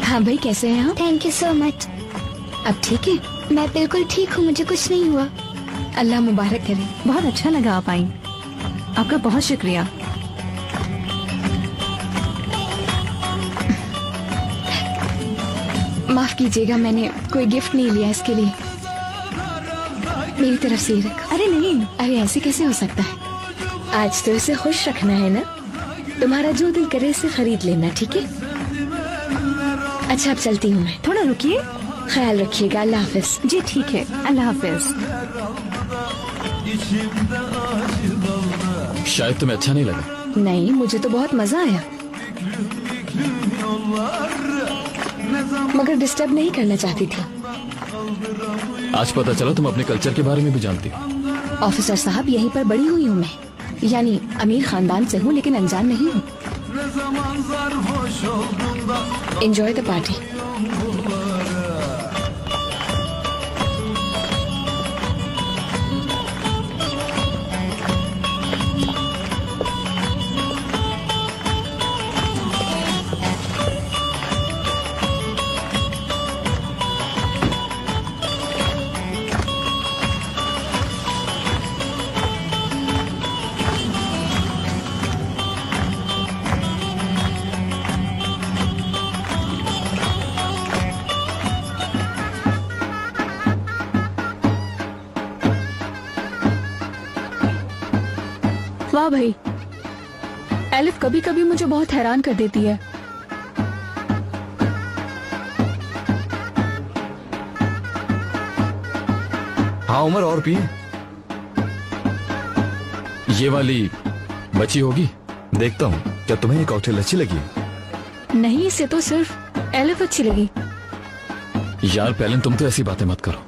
हाँ भाई, कैसे हैं आप? Thank you so much. अब ठीक है? मैं बिल्कुल ठीक हूँ, मुझे कुछ नहीं हुआ। अल्लाह मुबारक करे। बहुत अच्छा लगा आप आई। आपका बहुत शुक्रिया। माफ कीजिएगा, मैंने कोई गिफ्ट नहीं लिया इसके लिए। मेरी तरफ से ही रखा। अरे नहीं। अरे ऐसे कैसे हो सकता है? आज तो इसे खुश रखना है ना। तुम्हारा जो दिल करे इसे खरीद लेना, ठीक है? अच्छा, अब चलती हूँ मैं। थोड़ा रुकिए। ख्याल रखिएगा। अल्लाह हाफिज। जी ठीक है, अल्लाह हाफिज। शायद तुम्हें अच्छा नहीं लगा। नहीं, मुझे तो बहुत मजा आया, मगर डिस्टर्ब नहीं करना चाहती थी। आज पता चला तुम अपने कल्चर के बारे में भी जानती हो। ऑफिसर साहब, यहीं पर बड़ी हुई हूँ मैं। यानी अमीर खानदान से हूँ, लेकिन अनजान नहीं हूँ। Enjoy the party. वाह भाई, एलिफ कभी कभी मुझे बहुत हैरान कर देती है। हाँ उमर, और पिए। ये वाली बची होगी। देखता हूँ, क्या तुम्हें ये कॉकटेल अच्छी लगी? नहीं, इसे तो सिर्फ एलिफ अच्छी लगी। यार पेलन, तुम तो ऐसी बातें मत करो।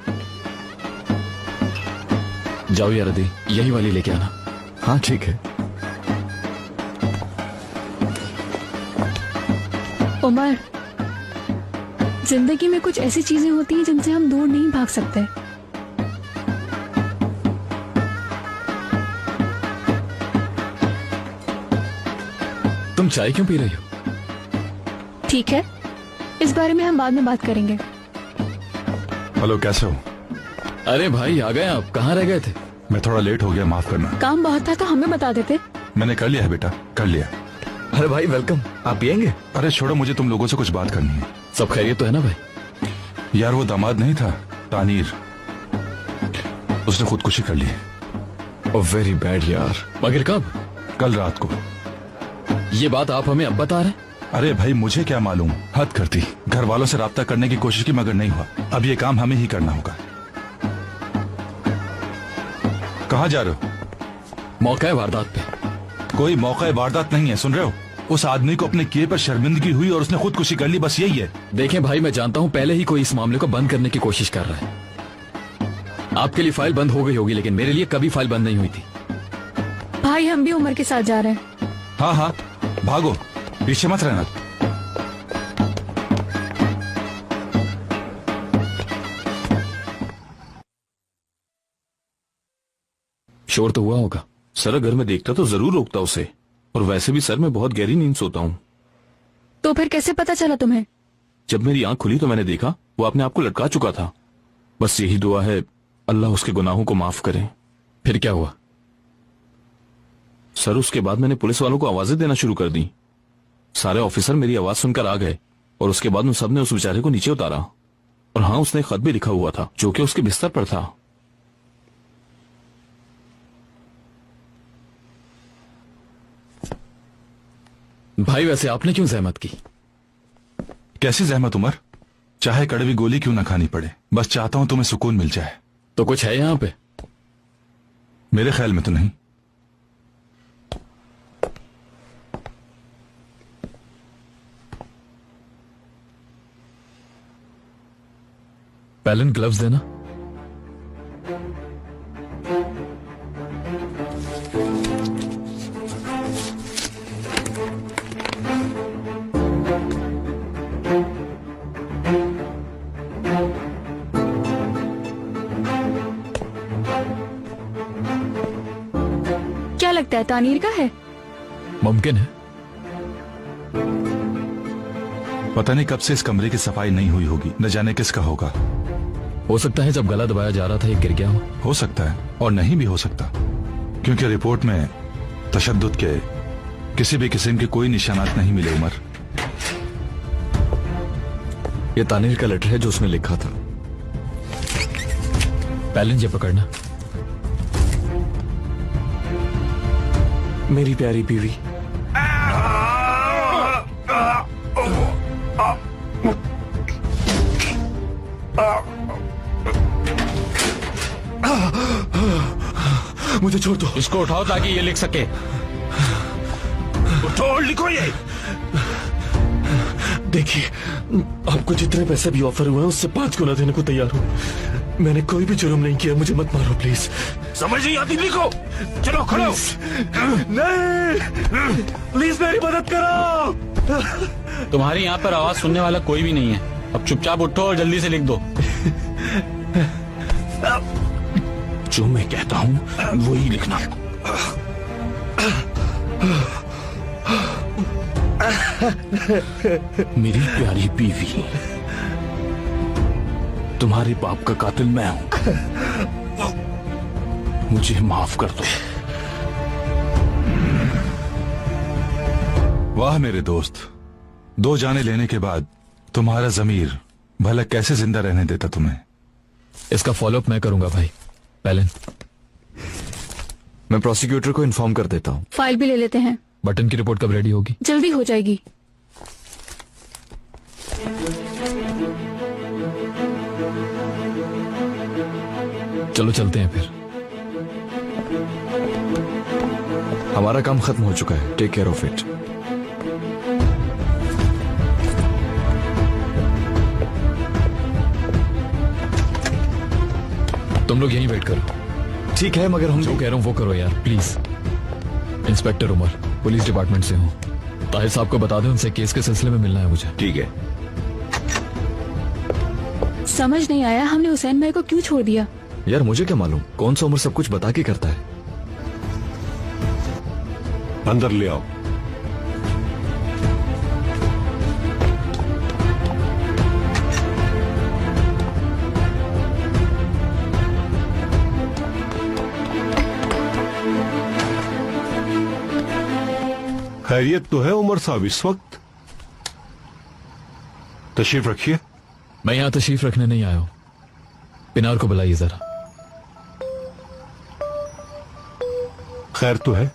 जाओ यार अदी, यही वाली लेके आना। हाँ ठीक है। उमर, जिंदगी में कुछ ऐसी चीजें होती हैं जिनसे हम दूर नहीं भाग सकते। तुम चाय क्यों पी रही हो? ठीक है, इस बारे में हम बाद में बात करेंगे। हेलो, कैसे हो? अरे भाई, आ गए आप। कहाँ रह गए थे? मैं थोड़ा लेट हो गया, माफ करना। काम बहुत था तो हमें बता देते। मैंने कर लिया है बेटा, कर लिया। अरे भाई वेलकम। आप पियेंगे? अरे छोड़ो, मुझे तुम लोगों से कुछ बात करनी है। सब खैरियत तो है ना भाई? यार वो दामाद नहीं था, तानीर, उसने खुदकुशी कर ली। ओह वेरी बैड यार। मगर कब? कल रात को। ये बात आप हमें अब बता रहे? अरे भाई, मुझे क्या मालूम, हद करती। घर वालों से राब्ता करने की कोशिश की मगर नहीं हुआ। अब ये काम हमें ही करना होगा। कहाँ जा रहे हो? मौका है वारदात पे। कोई मौका है वारदात नहीं है, सुन रहे हो? उस आदमी को अपने किए पर शर्मिंदगी हुई और उसने खुदकुशी कर ली, बस यही है। देखें भाई, मैं जानता हूँ पहले ही कोई इस मामले को बंद करने की कोशिश कर रहा है। आपके लिए फाइल बंद हो गई होगी, लेकिन मेरे लिए कभी फाइल बंद नहीं हुई थी। भाई, हम भी उमर के साथ जा रहे हैं। हाँ हाँ, भागो, पीछे मत रहना। शोर तो हुआ होगा। सर अगर मैं देखता तो जरूर रोकता उसे, और वैसे भी सर मैं बहुत गहरी नींद सोता हूँ। तो फिर कैसे पता चला तुम्हें? जब मेरी आंख खुली तो मैंने देखा वो अपने आप को लटका चुका था। बस यही दुआ है अल्लाह उसके गुनाहों को माफ करे। फिर क्या हुआ? सर उसके बाद मैंने पुलिस वालों को आवाजें देना शुरू कर दी। सारे ऑफिसर मेरी आवाज सुनकर आ गए और उसके बाद उन सब ने उस बेचारे को नीचे उतारा। और हाँ, उसने खत भी लिखा हुआ था जो कि उसके बिस्तर पर था। भाई वैसे आपने क्यों जहमत की? कैसी जहमत उमर? चाहे कड़वी गोली क्यों ना खानी पड़े, बस चाहता हूं तुम्हें सुकून मिल जाए। तो कुछ है यहां पे? मेरे ख्याल में तो नहीं। पैलन ग्लव्स देना। क्या लगता है तानीर का है? मुमकिन है। पता नहीं कब से इस कमरे की सफाई नहीं हुई होगी, न जाने किसका होगा। हो सकता है जब गला दबाया जा रहा था ये गिर गया हो सकता है और नहीं भी हो सकता, क्योंकि रिपोर्ट में तशद्दुद के किसी भी किस्म के कोई निशानात नहीं मिले। उमर, ये तानीर का लेटर है जो उसने लिखा था। पैलन ये पकड़ना। मेरी प्यारी बीवी, मुझे छोड़ दो। इसको उठाओ ताकि ये लिख सके। उठो और लिखो ये। देखिए, आपको जितने पैसे भी ऑफर हुए हैं उससे 5 गुना देने को तैयार हूँ। मैंने कोई भी जुर्म नहीं किया, मुझे मत मारो प्लीज। समझ नहीं आती, लिखो। चलो खड़ो। नहीं, प्लीज मेरी मदद करो। तुम्हारी यहाँ पर आवाज सुनने वाला कोई भी नहीं है। अब चुपचाप उठो और जल्दी से लिख दो। जो मैं कहता हूँ वही लिखना। मेरी प्यारी बीवी, तुम्हारे बाप का कातिल मैं हूं, मुझे माफ कर दो। वाह मेरे दोस्त, 2 जाने लेने के बाद तुम्हारा जमीर भला कैसे जिंदा रहने देता तुम्हें। इसका फॉलोअप मैं करूंगा भाई। पैलन, मैं प्रोसिक्यूटर को इन्फॉर्म कर देता हूँ। फाइल भी ले लेते हैं। बटन की रिपोर्ट कब रेडी होगी? जल्दी हो जाएगी। चलो चलते हैं फिर। हमारा काम खत्म हो चुका है। Take care of it. तुम लोग यहीं वेट करो। ठीक है, मगर हम जो कह रहा हूँ वो करो यार please. Inspector Umar, police department से हूँ। ताहिर साहब को बता दें, उनसे केस के सिलसिले में मिलना है मुझे। ठीक है। समझ नहीं आया हमने हुसैन भाई को क्यों छोड़ दिया। यार मुझे क्या मालूम, कौन सा उमर सब कुछ बता के करता है। अंदर ले आओ। खैरियत तो है उमर साहब इस वक्त? तशरीफ रखिए। मैं यहाँ तशरीफ रखने नहीं आया हूँ। पिनार को बुलाइए जरा। खैर तो है?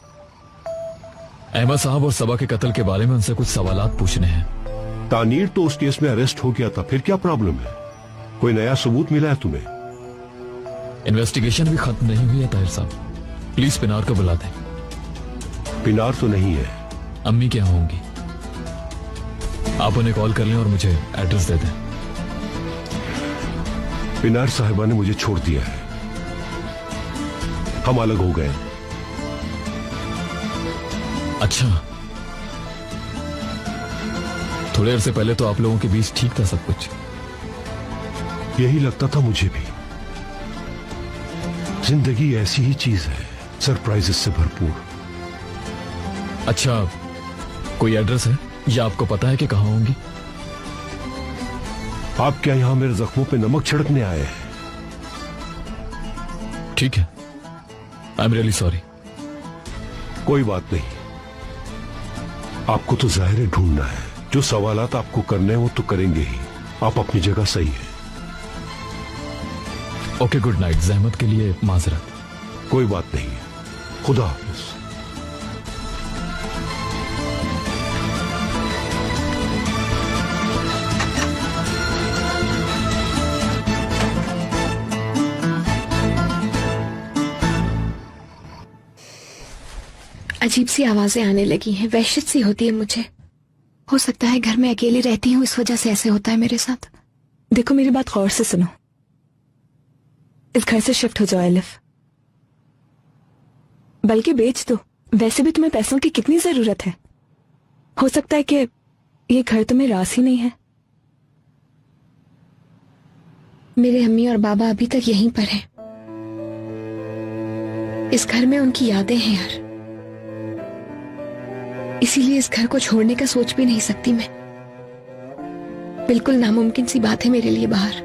अहमद साहब और सबा के कत्ल के बारे में उनसे कुछ सवालात पूछने हैं। तानीर तो उस केस में अरेस्ट हो गया था, फिर क्या प्रॉब्लम है? कोई नया सबूत मिला है तुम्हें? इन्वेस्टिगेशन भी खत्म नहीं हुई है ताहिर साहब। प्लीज पिनार को बुला दें। पिनार तो नहीं है। अम्मी क्या होंगी? आप उन्हें कॉल कर लें और मुझे एड्रेस दे दें। पिनार साहिबा ने मुझे छोड़ दिया है, हम अलग हो गए। अच्छा, थोड़े अरसे पहले तो आप लोगों के बीच ठीक था सब कुछ। यही लगता था मुझे भी। जिंदगी ऐसी ही चीज है, सरप्राइजेस से भरपूर। अच्छा, कोई एड्रेस है या आपको पता है कि कहाँ होंगी? आप क्या यहां मेरे जख्मों पे नमक छिड़कने आए हैं? ठीक है, आई एम रियली सॉरी। कोई बात नहीं, आपको तो जाहिर है ढूंढना है। जो सवालात आपको करने हैं वो तो करेंगे ही। आप अपनी जगह सही है। Okay, good night. जहमत के लिए माजरत। कोई बात नहीं है, खुदा हाफिज। अजीब सी आवाजें आने लगी हैं, वहशत सी होती है मुझे। हो सकता है घर में अकेली रहती हूँ, इस वजह से ऐसे होता है मेरे साथ। देखो, मेरी बात गौर से सुनो। इस घर से शिफ्ट हो जाओ एलिफ, बल्कि बेच दो। वैसे भी तुम्हें पैसों की कितनी जरूरत है। हो सकता है कि ये घर तुम्हें रास ही नहीं है। मेरे अम्मी और बाबा अभी तक यहीं पर हैं। इस घर में उनकी यादें हैं यार, इसीलिए इस घर को छोड़ने का सोच भी नहीं सकती मैं। बिल्कुल नामुमकिन सी बात है मेरे लिए बाहर।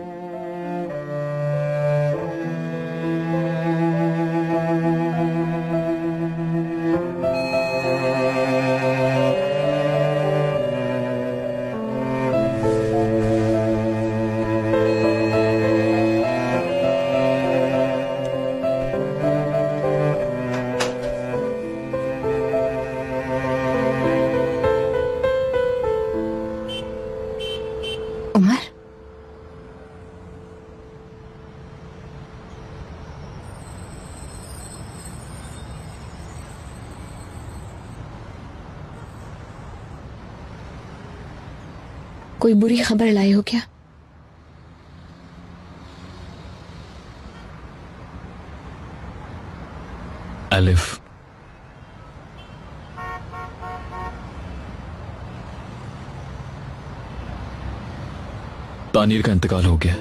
उमर, कोई बुरी खबर लाए हो क्या? एलिफ, तानीर का इंतकाल हो गया।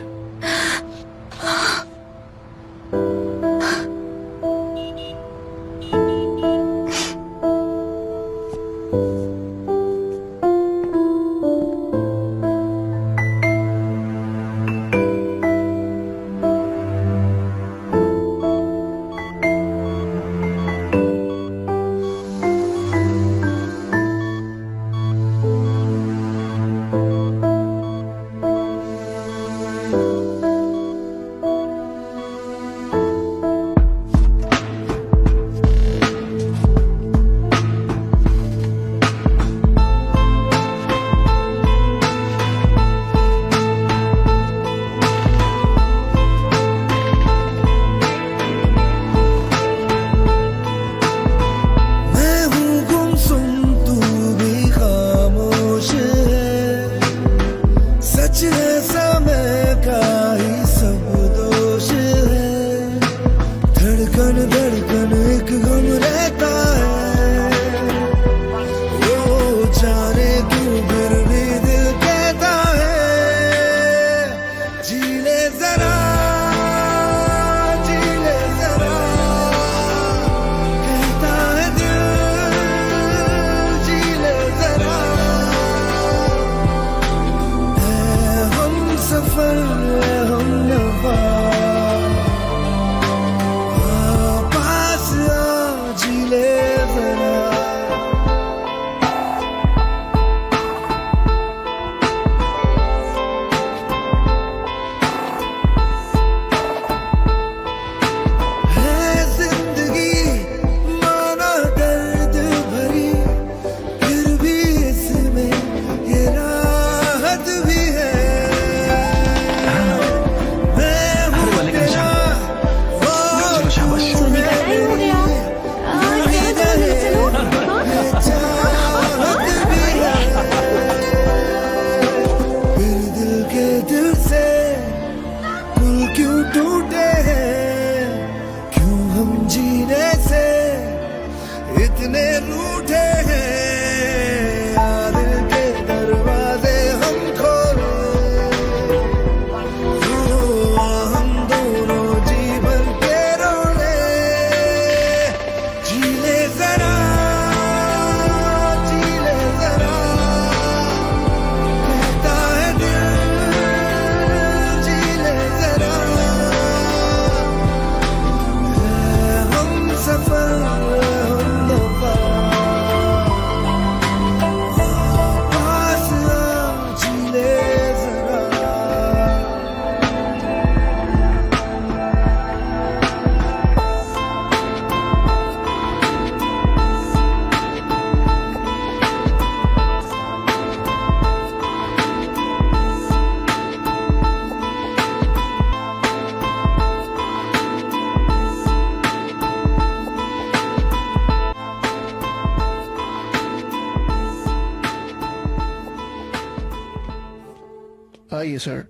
आइए सर।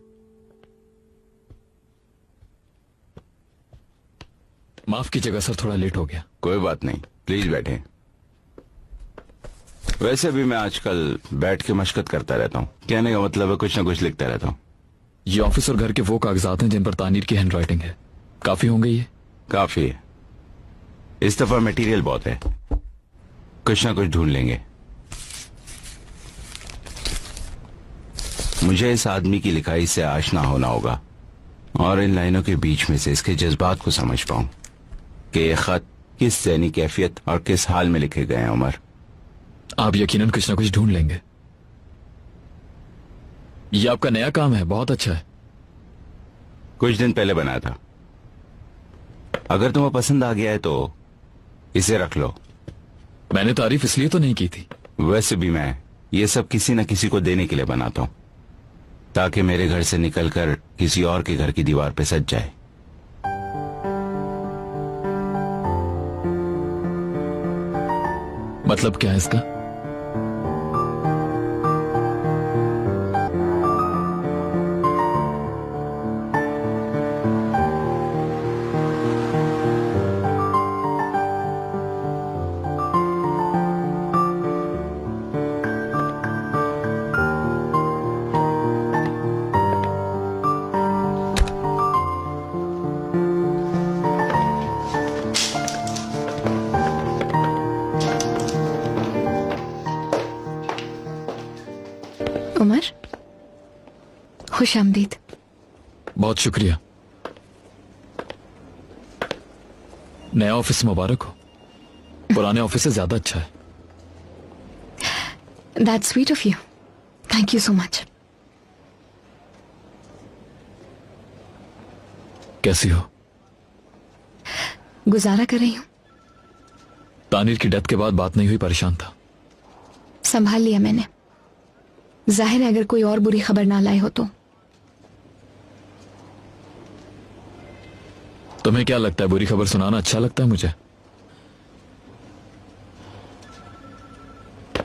माफ कीजिएगा सर, थोड़ा लेट हो गया। कोई बात नहीं, प्लीज बैठे। वैसे भी मैं आजकल बैठ के मशक्कत करता रहता हूँ। कहने का मतलब है कुछ ना कुछ लिखता रहता हूँ। ये ऑफिस और घर के वो कागजात हैं जिन पर तानीर की हैंडराइटिंग है। काफी होंगे ये? काफी है। इस दफा मटेरियल बहुत है, कुछ ना कुछ ढूंढ लेंगे। मुझे इस आदमी की लिखाई से आशना होना होगा और इन लाइनों के बीच में से इसके जज्बात को समझ पाऊं कि ये खत किस ज़हनी कैफियत और किस हाल में लिखे गए हैं। उमर, आप यकीनन कुछ ना कुछ ढूंढ लेंगे। ये आपका नया काम है, बहुत अच्छा है। कुछ दिन पहले बनाया था। अगर तुम्हें पसंद आ गया है तो इसे रख लो। मैंने तारीफ इसलिए तो नहीं की थी। वैसे भी मैं ये सब किसी न किसी को देने के लिए बनाता हूं, ताकि मेरे घर से निकलकर किसी और के घर की दीवार पे सज जाए। मतलब क्या है इसका? उमर, खुश आमदीद। बहुत शुक्रिया। नया ऑफिस मुबारक हो। पुराने ऑफिस से ज्यादा अच्छा है। That's sweet of you, thank you so much. कैसी हो? गुजारा कर रही हूँ। तानीर की डेथ के बाद बात नहीं हुई, परेशान था। संभाल लिया मैंने। जाहिर है अगर कोई और बुरी खबर ना लाए हो तो। तुम्हें क्या लगता है बुरी खबर सुनाना अच्छा लगता है मुझे?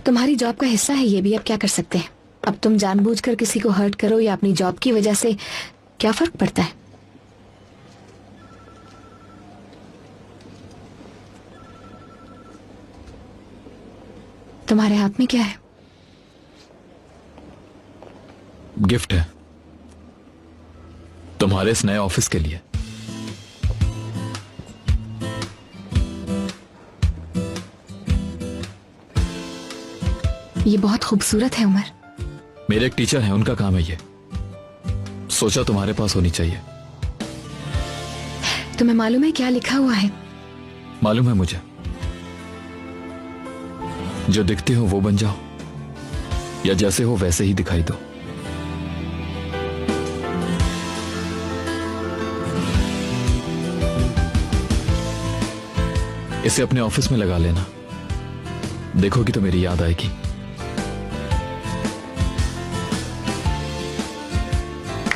तुम्हारी जॉब का हिस्सा है ये भी, अब क्या कर सकते हैं। अब तुम जानबूझकर किसी को हर्ट करो या अपनी जॉब की वजह से, क्या फर्क पड़ता है। तुम्हारे हाथ में क्या है? गिफ्ट है तुम्हारे इस नए ऑफिस के लिए। ये बहुत खूबसूरत है उमर। मेरे एक टीचर हैं, उनका काम है ये। सोचा तुम्हारे पास होनी चाहिए। तुम्हें मालूम है क्या लिखा हुआ है? मालूम है मुझे। जो दिखते हो वो बन जाओ, या जैसे हो वैसे ही दिखाई दो। इसे अपने ऑफिस में लगा लेना, देखोगी तो मेरी याद आएगी।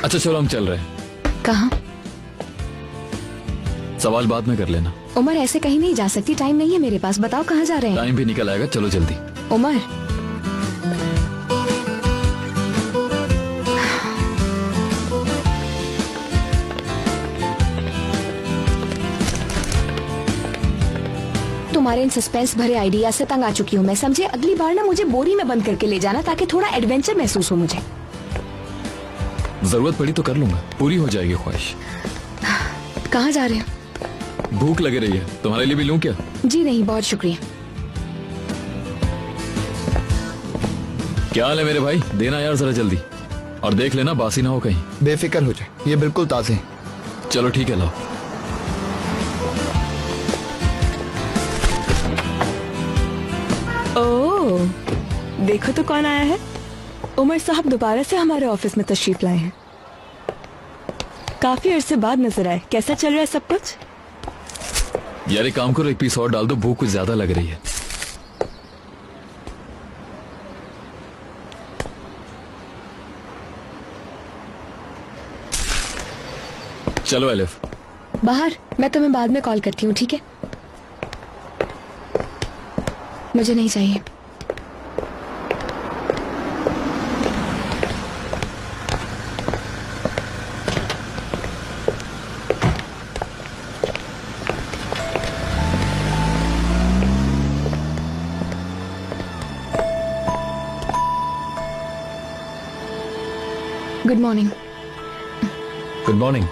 अच्छा चलो हम चल रहे हैं। कहाँ? सवाल बाद में कर लेना। उमर ऐसे कहीं नहीं जा सकती, टाइम नहीं है मेरे पास। बताओ कहाँ जा रहे हैं? टाइम भी निकल आएगा, चलो जल्दी। उमर, तुम्हारे इन सस्पेंस भरे आइडिया से तंग आ चुकी हूँ मैं, समझे। अगली बार ना मुझे बोरी में बंद करके ले जाना, ताकि थोड़ा एडवेंचर महसूस हो मुझे। जरूरत पड़ी तो कर लूंगा, पूरी हो जाएगी ख्वाहिश। कहाँ जा रहे हैं? भूख लग रही है, तुम्हारे लिए भी लूं क्या? जी नहीं, बहुत शुक्रिया। क्या हाल है मेरे भाई? देना यार जरा जल्दी, और देख लेना बासी ना हो कहीं। बेफिक्र हो जाए, ये बिल्कुल ताजे हैं। चलो ठीक है, लाओ। ओह, देखो तो कौन आया है। उमर साहब दोबारा से हमारे ऑफिस में तशरीफ लाए हैं। काफी अरसे बाद नजर आए। कैसा चल रहा है सब कुछ? यार एक काम करो, एक पीस और डाल दो, भूख कुछ ज्यादा लग रही है। चलो एलिफ। बाहर, मैं तुम्हें बाद में कॉल करती हूँ, ठीक है? मुझे नहीं चाहिए। Good morning. Good morning.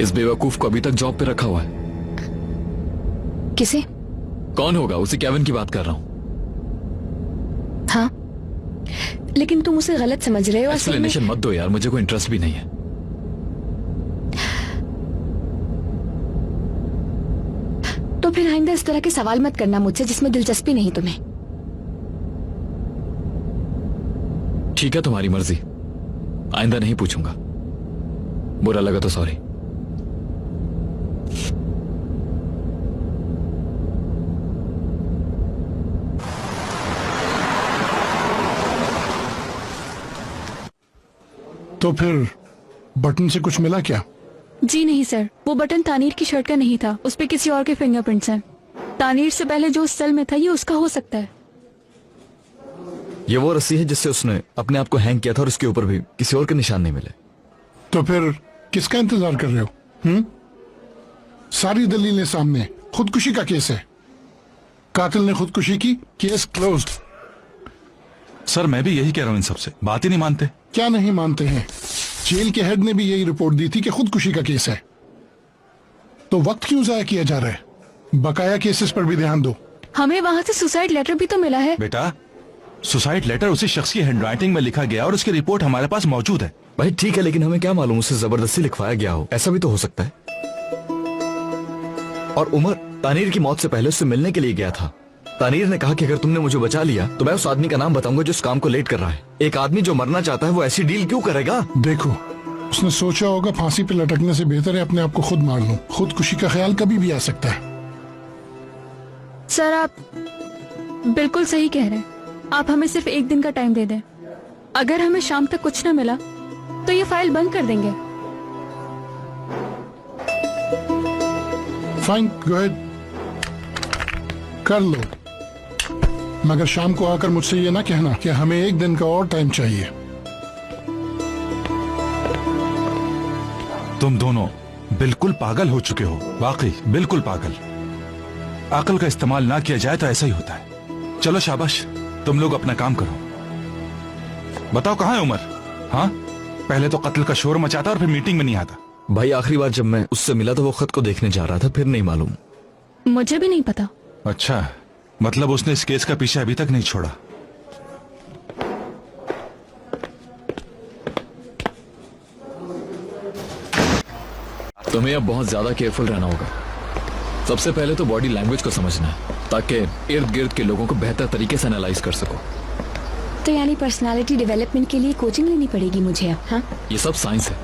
इस बेवकूफ को अभी तक जॉब पे रखा हुआ है। किसे? कौन होगा? उसी केविन की बात कर रहा हूँ। हाँ, लेकिन तुम उसे गलत समझ रहे हो। असल में एक्सप्लेनेशन मत दो यार, मुझे कोई इंटरेस्ट भी नहीं है। तो फिर आइंदा इस तरह के सवाल मत करना मुझसे जिसमें दिलचस्पी नहीं तुम्हें। ठीक है, तुम्हारी मर्जी। आइंदा नहीं पूछूंगा। बुरा लगा तो सॉरी। तो फिर बटन से कुछ मिला क्या? जी नहीं सर, वो बटन तानीर की शर्ट का नहीं था, उस पे किसी और के फिंगरप्रिंट्स हैं। तानीर से पहले जो उस सेल में था ये उसका हो सकता है। ये वो रस्सी है जिससे उसने अपने आप को हैंग किया था और उसके ऊपर भी किसी और के निशान नहीं मिले। तो फिर किसका इंतजार कर रहे हो? सारी दलीलें सामने। खुदकुशी का केस है, कातिल ने खुदकुशी की, केस क्लोज्ड। सर मैं भी यही कह रहा हूँ, इन सबसे बात ही नहीं मानते। क्या नहीं मानते हैं? जेल के हेड ने भी यही रिपोर्ट दी थी कि खुदकुशी का केस है। तो वक्त क्यों जाया किया जा रहा है? बकाया केसेस पर भी ध्यान दो। हमें वहाँ से सुसाइड लेटर भी तो मिला है। बेटा, सुसाइड लेटर उसी शख्स की हैंडराइटिंग में लिखा गया और उसकी रिपोर्ट हमारे पास मौजूद है। भाई ठीक है, लेकिन हमें क्या मालूम उसे जबरदस्ती लिखवाया गया हो, ऐसा भी तो हो सकता है। और उमर तानीर की मौत से पहले उससे मिलने के लिए गया था। तानीर ने कहा कि अगर तुमने मुझे बचा लिया तो मैं उस आदमी का नाम बताऊंगा जो इस काम को लेट कर रहा है। एक आदमी जो मरना चाहता है वो ऐसी डील क्यों करेगा? देखो, उसने सोचा होगा फांसी पे लटकने से बेहतर है अपने आप को खुद मार लूं। खुदकुशी का ख्याल कभी भी आ सकता है। सर आप बिल्कुल सही कह रहे हैं। आप हमें सिर्फ एक दिन का टाइम दे दें। अगर हमें शाम तक कुछ न मिला तो ये फाइल बंद कर देंगे। फाइन, गो अहेड, कर लो। मगर शाम को आकर मुझसे ये ना कहना कि हमें एक दिन का और टाइम चाहिए। तुम दोनों बिल्कुल पागल हो चुके हो, वाकई बिल्कुल पागल। अकल का इस्तेमाल ना किया जाए तो ऐसा ही होता है। चलो शाबाश, तुम लोग अपना काम करो। बताओ कहाँ है उमर? हाँ, पहले तो कत्ल का शोर मचाता और फिर मीटिंग में नहीं आता। भाई आखिरी बार जब मैं उससे मिला तो वो खत को देखने जा रहा था, फिर नहीं मालूम। मुझे भी नहीं पता। अच्छा, मतलब उसने इस केस का पीछे अभी तक नहीं छोड़ा। तुम्हें अब बहुत ज्यादा केयरफुल रहना होगा। सबसे पहले तो बॉडी लैंग्वेज को समझना है ताकि इर्द गिर्द के लोगों को बेहतर तरीके से एनालाइज कर सको। तो यानी पर्सनालिटी डेवलपमेंट के लिए कोचिंग लेनी पड़ेगी मुझे अब? हाँ, ये सब साइंस है।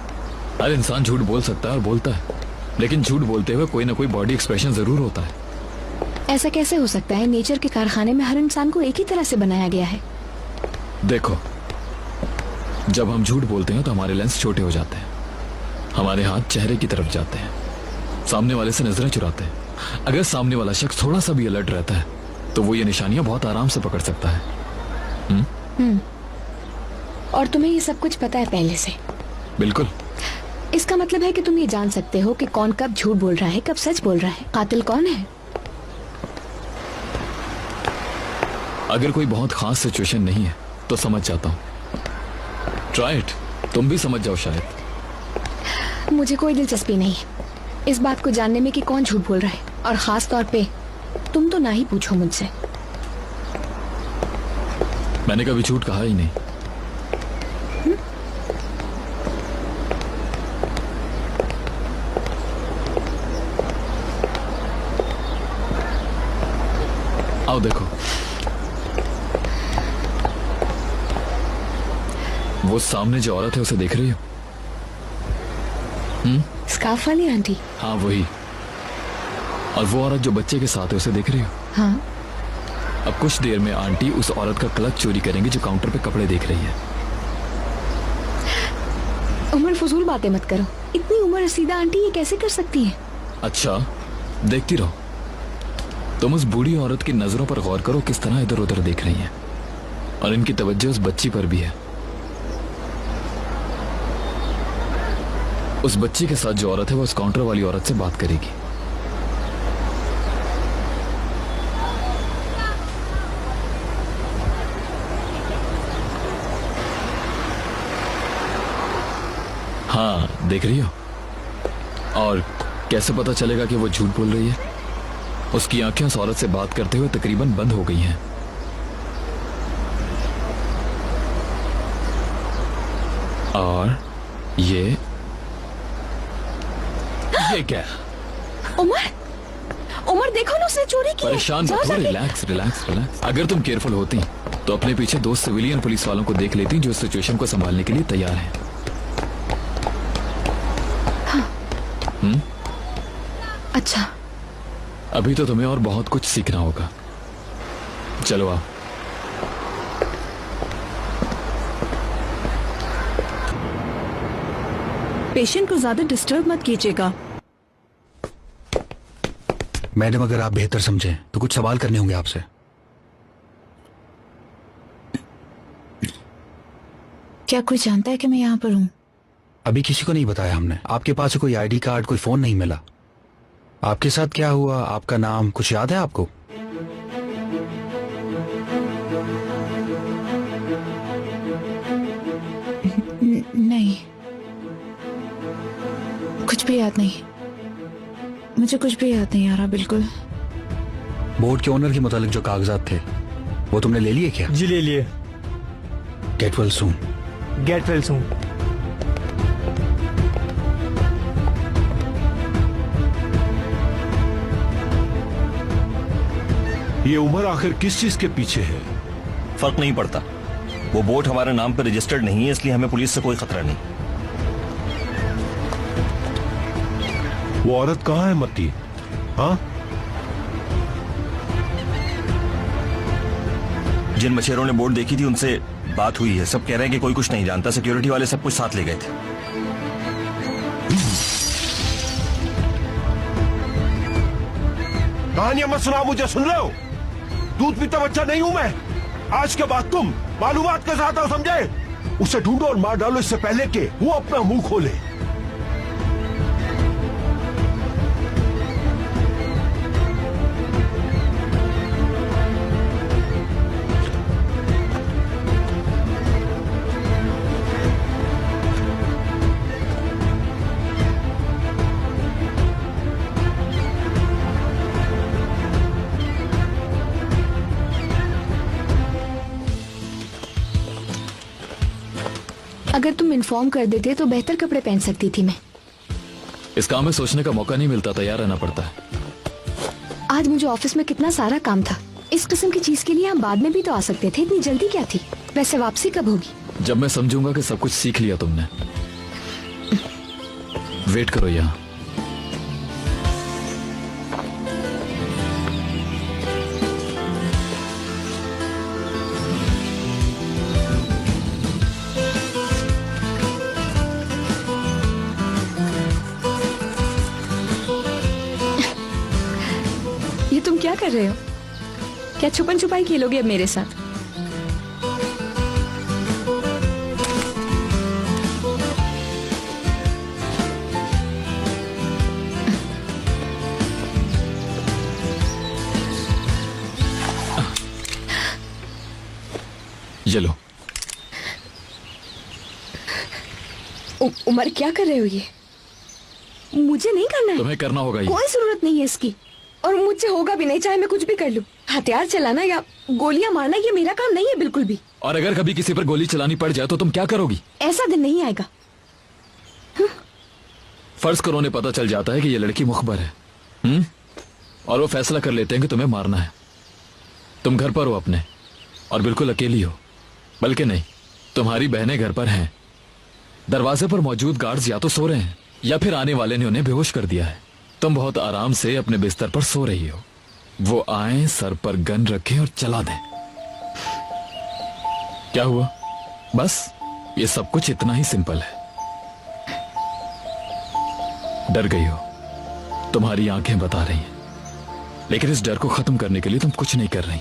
हर इंसान झूठ बोल सकता है और बोलता है, लेकिन झूठ बोलते हुए कोई ना कोई बॉडी एक्सप्रेशन जरूर होता है। ऐसा कैसे हो सकता है? नेचर के कारखाने में हर इंसान को एक ही तरह से बनाया गया है। देखो, जब हम झूठ बोलते हैं तो हमारे लेंस छोटे हो जाते हैं, हमारे हाथ चेहरे की तरफ जाते हैं, सामने वाले से नजरें चुराते हैं। अगर सामने वाला शख्स थोड़ा सा भी अलर्ट रहता है तो वो ये निशानियां बहुत आराम से पकड़ सकता है। और तुम्हें ये सब कुछ पता है पहले से? बिल्कुल। इसका मतलब है कि तुम ये जान सकते हो कि कौन कब झूठ बोल रहा है, कब सच बोल रहा है, कातिल कौन है। अगर कोई बहुत खास सिचुएशन नहीं है तो समझ जाता हूँ। ट्राई इट, तुम भी समझ जाओ शायद। मुझे कोई दिलचस्पी नहीं है इस बात को जानने में कि कौन झूठ बोल रहा है, और खास तौर पे तुम तो ना ही पूछो मुझसे। मैंने कभी झूठ कहा ही नहीं। आओ देखो, वो सामने जो औरत है उसे देख रही हो? स्कार्फ वाली आंटी? हाँ वही। और वो औरत जो बच्चे के साथ है उसे देख रही हो? हाँ। अब कुछ देर में आंटी उस औरत का क्लच चोरी करेंगे जो काउंटर पे कपड़े देख रही है। उमर, फजूल बातें मत करो। इतनी उम्र रसीदा आंटी ये कैसे कर सकती है? अच्छा, देखती रहो। तुम उस बूढ़ी औरत की नजरों पर गौर करो, किस तरह इधर उधर देख रही हैं। और इनकी तवज्जो उस बच्ची पर भी है। उस बच्ची के साथ जो औरत है वो उस काउंटर वाली औरत से बात करेगी। हाँ, देख रही हो? और कैसे पता चलेगा कि वो झूठ बोल रही है? उसकी आंखें उस औरत से बात करते हुए तकरीबन बंद हो गई हैं। और ये क्या? उमर, उमर देखो ना, उसने चोरी की है। परेशान मत हो, रिलैक्स रिलैक्स रिलैक्स। अगर तुम केयरफुल होती तो अपने पीछे 2 सिविलियन पुलिस वालों को देख लेती जो सिचुएशन को संभालने के लिए तैयार हैं। अच्छा, अभी तो तुम्हें और बहुत कुछ सीखना होगा। चलो आओ। पेशेंट को ज्यादा डिस्टर्ब मत कीजिएगा। मैडम, अगर आप बेहतर समझें तो कुछ सवाल करने होंगे आपसे। क्या कोई जानता है कि मैं यहाँ पर हूँ? अभी किसी को नहीं बताया हमने। आपके पास से कोई आईडी कार्ड, कोई फोन नहीं मिला। आपके साथ क्या हुआ, आपका नाम कुछ याद है आपको? नहीं, कुछ भी याद नहीं। मुझे कुछ भी याद नहीं आ रहा बिल्कुल। बोर्ड के ओनर के मुतालिक जो कागजात थे वो तुमने ले लिए क्या? जी ले लिए। Get well soon. Get well soon. ये उमर आखिर किस चीज के पीछे है? फर्क नहीं पड़ता। वो बोट हमारे नाम पर रजिस्टर्ड नहीं है, इसलिए हमें पुलिस से कोई खतरा नहीं। वो औरत कहाँ है मत्ती? हाँ, जिन मछेरों ने बोट देखी थी उनसे बात हुई है। सब कह रहे हैं कि कोई कुछ नहीं जानता। सिक्योरिटी वाले सब कुछ साथ ले गए थे। कहानियां मत सुनाओ मुझे, सुन रहे हो? दूध पीता बच्चा नहीं हूं मैं। आज के बाद तुम मालूमात के साथ आओ, समझे? उसे ढूंढो और मार डालो इससे पहले कि वो अपना मुंह खोले। अगर तुम इन्फॉर्म कर देते तो बेहतर कपड़े पहन सकती थी मैं। इस काम में सोचने का मौका नहीं मिलता, तैयार रहना पड़ता है। आज मुझे ऑफिस में कितना सारा काम था। इस किस्म की चीज के लिए हम बाद में भी तो आ सकते थे। इतनी जल्दी क्या थी? वैसे वापसी कब होगी? जब मैं समझूंगा कि सब कुछ सीख लिया तुमने। वेट करो यहाँ। ये तुम क्या कर रहे हो? क्या छुपन छुपाई खेलोगे अब मेरे साथ? ये लो। उमर, क्या कर रहे हो ये? मुझे नहीं करना है। तुम्हें करना होगा ये। कोई जरूरत नहीं है इसकी, और मुझसे होगा भी नहीं, चाहे मैं कुछ भी कर लूं। हथियार चलाना या गोलियां मारना ये मेरा काम नहीं है बिल्कुल भी। और अगर कभी किसी पर गोली चलानी पड़ जाए तो तुम क्या करोगी? ऐसा दिन नहीं आएगा। फर्ज करो उन्हें पता चल जाता है कि ये लड़की मुखबर है, और वो फैसला कर लेते हैं कि तुम्हें मारना है। तुम घर पर हो अपने और बिल्कुल अकेली हो। बल्कि नहीं, तुम्हारी बहनें घर पर हैं। दरवाजे पर मौजूद गार्ड्स या तो सो रहे हैं या फिर आने वाले ने उन्हें बेहोश कर दिया है। तुम बहुत आराम से अपने बिस्तर पर सो रही हो। वो आए, सर पर गन रखें और चला दें। क्या हुआ? बस ये सब कुछ इतना ही सिंपल है। डर गई हो, तुम्हारी आंखें बता रही हैं, लेकिन इस डर को खत्म करने के लिए तुम कुछ नहीं कर रही।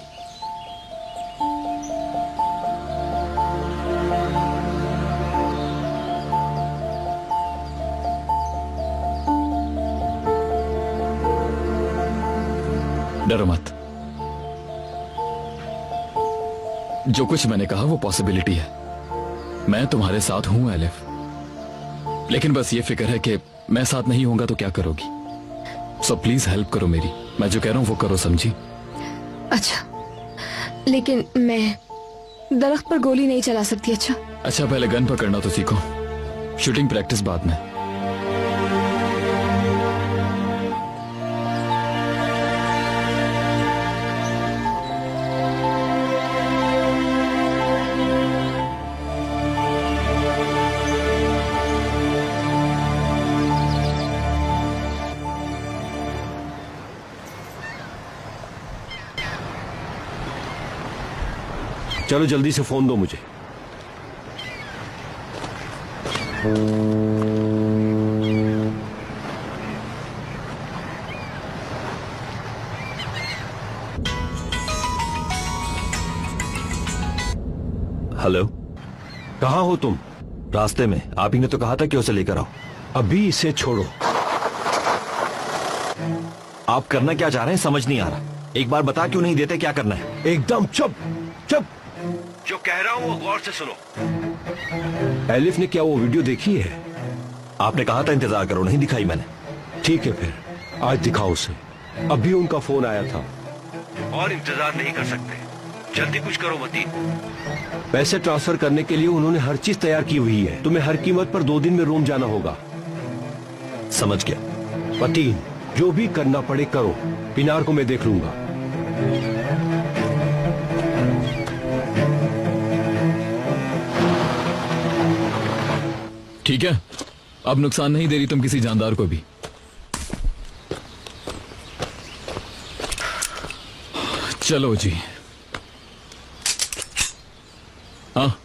डरो मत। जो कुछ मैंने कहा वो पॉसिबिलिटी है। मैं तुम्हारे साथ हूं एलिफ, लेकिन बस ये फिक्र है कि मैं साथ नहीं होऊंगा तो क्या करोगी। सो प्लीज हेल्प करो मेरी। मैं जो कह रहा हूं वो करो, समझी? अच्छा, लेकिन मैं दरख्त पर गोली नहीं चला सकती। अच्छा, पहले गन पकड़ना तो सीखो, शूटिंग प्रैक्टिस बाद में। चलो जल्दी से फोन दो मुझे। हेलो, कहाँ हो तुम? रास्ते में। आप ही ने तो कहा था कि उसे लेकर आओ। अभी इसे छोड़ो। आप करना क्या चाह रहे हैं समझ नहीं आ रहा। एक बार बता क्यों नहीं देते क्या करना है? एकदम चुप चुप। जो कह रहा हूं वो गौर से सुनो। एलिफ ने क्या वो वीडियो देखी है? आपने कहा था इंतजार करो, नहीं दिखाई मैंने। ठीक है फिर आज दिखाओ उसे। अभी उनका फोन आया था। और इंतजार नहीं कर सकते, जल्दी कुछ करो मतीन। पैसे ट्रांसफर करने के लिए उन्होंने हर चीज तैयार की हुई है। तुम्हें हर कीमत पर 2 दिन में रोम जाना होगा। समझ गया। मतीन, जो भी करना पड़े करो। पिनार को मैं देख लूंगा। ठीक है, अब नुकसान नहीं दे रही तुम किसी जानदार को भी। चलो जी। हाँ,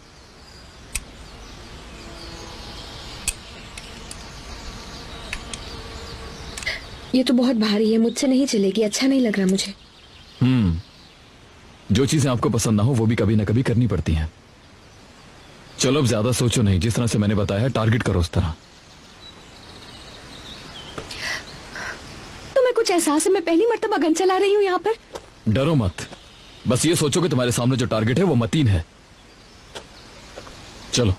ये तो बहुत भारी है, मुझसे नहीं चलेगी। अच्छा नहीं लग रहा मुझे। जो चीजें आपको पसंद ना हो वो भी कभी ना कभी करनी पड़ती हैं। चलो अब ज्यादा सोचो नहीं, जिस तरह से मैंने बताया टारगेट करो उस तरह। तुम्हें कुछ एहसास है मैं पहली मर्तबा गन चला रही हूँ यहाँ पर? डरो मत, बस ये सोचो कि तुम्हारे सामने जो टारगेट है वो मतीन है। चलो।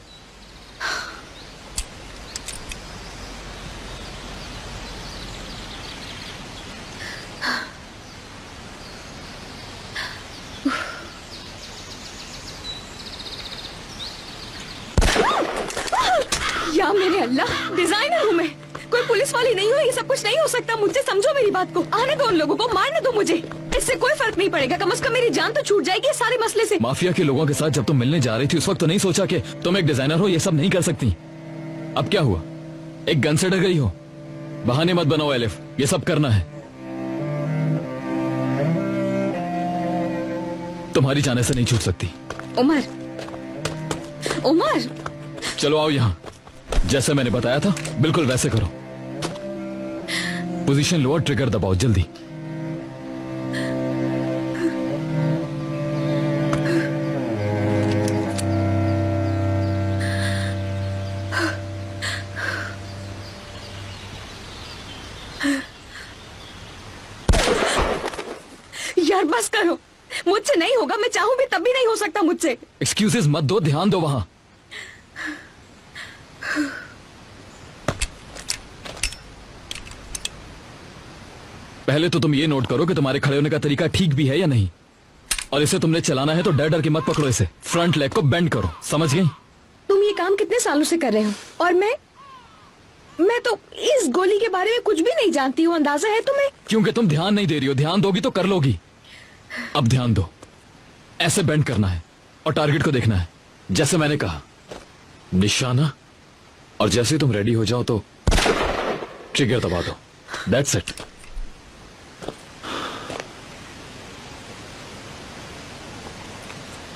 या मेरे अल्लाह, डिजाइनर हूँ मैं, कोई पुलिस वाली नहीं हूँ। ये सब कुछ नहीं हो सकता मुझसे, समझो मेरी बात को। आने दो उन लोगों को, मारने दो मुझे, इससे कोई फर्क नहीं पड़ेगा। कम से कम मेरी जान तो छूट जाएगी इस सारे मसले से। माफिया के लोगों के साथ जब तुम मिलने जा रही थी उस वक्त तो नहीं सोचा कि तुम एक डिजाइनर हो, ये सब नहीं कर सकती। अब क्या हुआ? एक गन से डर गई हो? बहाने मत बनाओ एलिफ, ये सब करना है। तुम्हारी जान ऐसे नहीं छूट सकती। उमर, उमर, चलो आओ यहाँ। जैसे मैंने बताया था बिल्कुल वैसे करो। पोजीशन लो और ट्रिगर दबाओ जल्दी। यार बस करो, मुझसे नहीं होगा। मैं चाहूं भी तब भी नहीं हो सकता मुझसे। एक्सक्यूजेस मत दो, ध्यान दो वहां। पहले तो तुम ये नोट करो कि तुम्हारे खड़े होने का तरीका ठीक भी है या नहीं। और इसे तुमने चलाना है तो डर डर के मत पकड़ो इसे। फ्रंट लेग को बेंड करो, समझ गई? तुम ये काम कितने सालों से कर रहे हो? और मैं तो इस गोली के बारे में कुछ भी नहीं जानती हूँ। अंदाजा है तुम्हें? क्योंकि तुम ध्यान नहीं दे रही हो। ध्यान दोगी तो कर लोगी। अब ध्यान दो। ऐसे बेंड करना है और टारगेट को देखना है, जैसे मैंने कहा, निशाना, और जैसे तुम रेडी हो जाओ तो ट्रिगर दबा दो। That's it.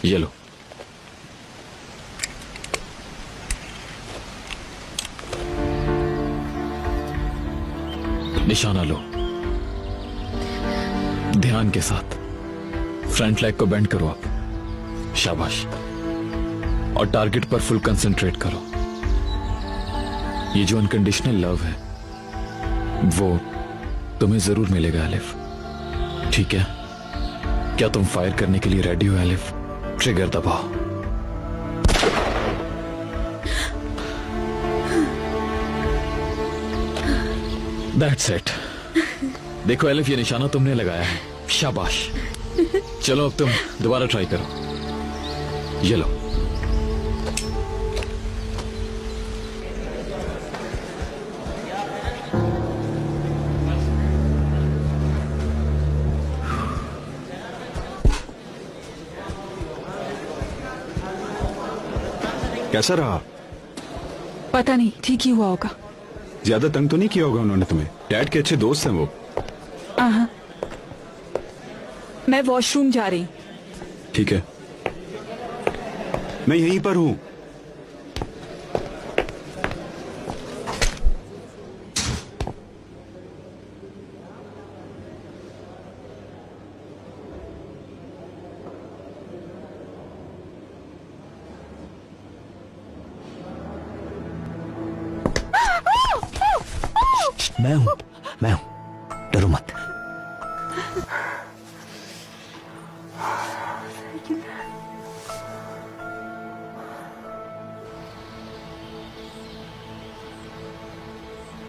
ये लो। निशाना लो, ध्यान के साथ फ्रंट लेग को बेंड करो आप। शाबाश। और टारगेट पर फुल कंसंट्रेट करो। ये जो अनकंडीशनल लव है वो तुम्हें जरूर मिलेगा एलिफ, ठीक है? क्या तुम फायर करने के लिए रेडी हो एलिफ? ट्रिगर दबाओ। That's it. देखो एलिफ, ये निशाना तुमने लगाया है, शाबाश। चलो अब तुम दोबारा ट्राई करो। ये लो। कैसा रहा? पता नहीं, ठीक ही हुआ होगा। ज्यादा तंग तो नहीं किया होगा उन्होंने तुम्हें? डैड के अच्छे दोस्त हैं वो। हाँ, मैं वॉशरूम जा रही। ठीक है, मैं यहीं पर हूं। मैं हूं, डरो मत।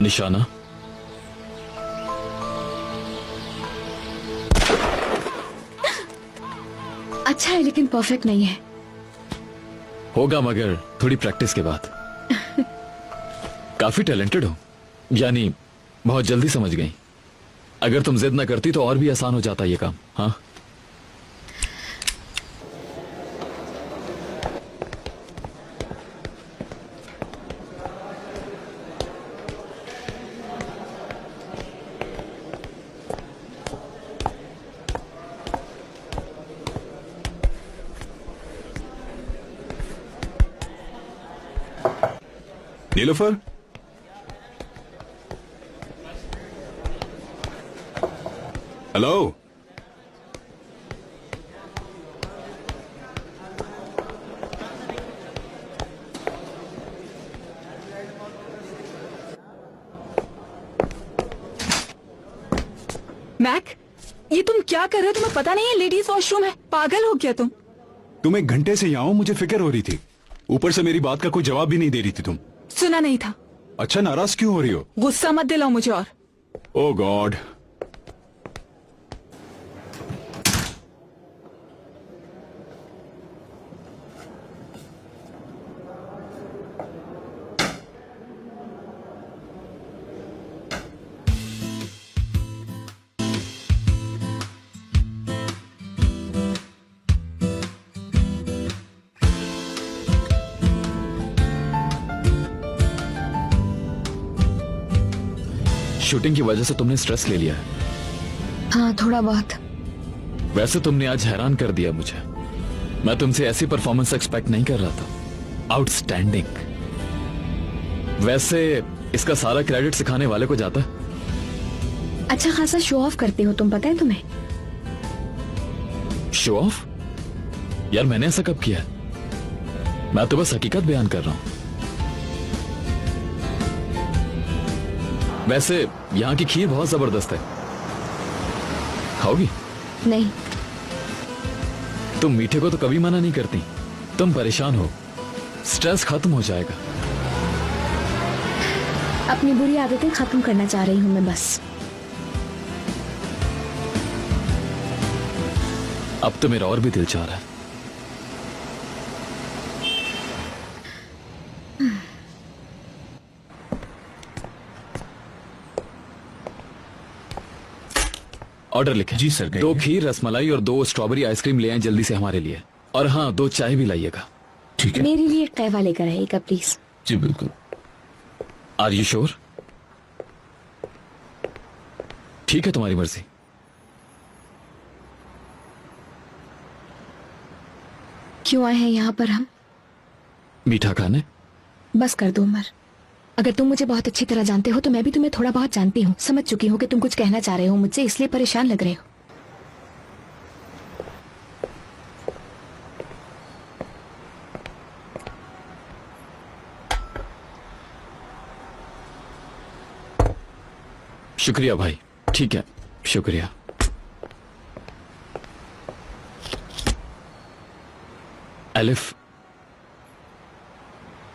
निशाना, अच्छा है लेकिन परफेक्ट नहीं है। होगा मगर थोड़ी प्रैक्टिस के बाद। काफी टैलेंटेड हो, यानी बहुत जल्दी समझ गई। अगर तुम जिद न करती तो और भी आसान हो जाता ये काम। हाँ, नीलोफर, हेलो। मैक, ये तुम क्या कर रहे हो? तुम्हें पता नहीं है लेडीज वॉशरूम है? पागल हो क्या तुम? तुम 1 घंटे से यहाँ हो, मुझे फिक्र हो रही थी। ऊपर से मेरी बात का कोई जवाब भी नहीं दे रही थी तुम। सुना नहीं था। अच्छा, नाराज क्यों हो रही हो? गुस्सा मत दिलाओ मुझे। और ओह गॉड। शूटिंग की वजह से तुमने स्ट्रेस ले लिया है। हाँ, थोड़ा बहुत। वैसे तुमने आज हैरान कर दिया मुझे। मैं तुमसे ऐसी परफॉर्मेंस एक्सपेक्ट नहीं कर रहा था। आउटस्टैंडिंग। वैसे इसका सारा क्रेडिट सिखाने वाले को जाता है। अच्छा खासा शो ऑफ करते हो तुम, पता है तुम्हें? Show off? यार मैंने ऐसा कब किया? मैं तो बस हकीकत बयान कर रहा हूं। वैसे यहाँ की खीर बहुत जबरदस्त है, खाओगी? नहीं। तुम मीठे को तो कभी मना नहीं करती। तुम परेशान हो, स्ट्रेस खत्म हो जाएगा। अपनी बुरी आदतें खत्म करना चाह रही हूँ मैं बस। अब तो मेरा और भी दिल चाह रहा है। ऑर्डर लिखे। जी सर। 2 खीर रसमलाई और 2 स्ट्रॉबेरी आइसक्रीम ले आए जल्दी से हमारे लिए। और हाँ, 2 चाय भी लाइएगा। ठीक है। मेरे लिए कहवा लेकर आइएगा प्लीज। जी बिल्कुल। Are you sure? ठीक है, तुम्हारी मर्जी। क्यों आए हैं यहाँ पर हम? मीठा खाने। बस कर दो उमर। अगर तुम मुझे बहुत अच्छी तरह जानते हो तो मैं भी तुम्हें थोड़ा बहुत जानती हूँ। समझ चुकी हूँ कि तुम कुछ कहना चाह रहे हो मुझसे, इसलिए परेशान लग रहे हो। शुक्रिया भाई। ठीक है, शुक्रिया। एलिफ,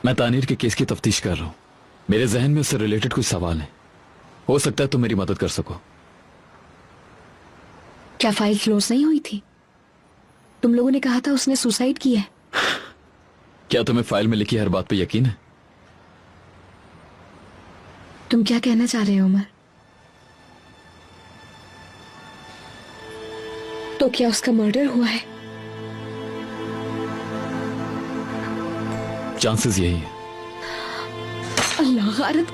मैं तानीर के केस की तफ्तीश कर रहा हूं। मेरे जहन में उससे रिलेटेड कुछ सवाल हैं। हो सकता है तुम मेरी मदद कर सको। क्या फाइल क्लोज नहीं हुई थी? तुम लोगों ने कहा था उसने सुसाइड किया है। क्या तुम्हें फाइल में लिखी हर बात पे यकीन है? तुम क्या कहना चाह रहे हो उमर? तो क्या उसका मर्डर हुआ है? चांसेस यही है। अल्लाह गारत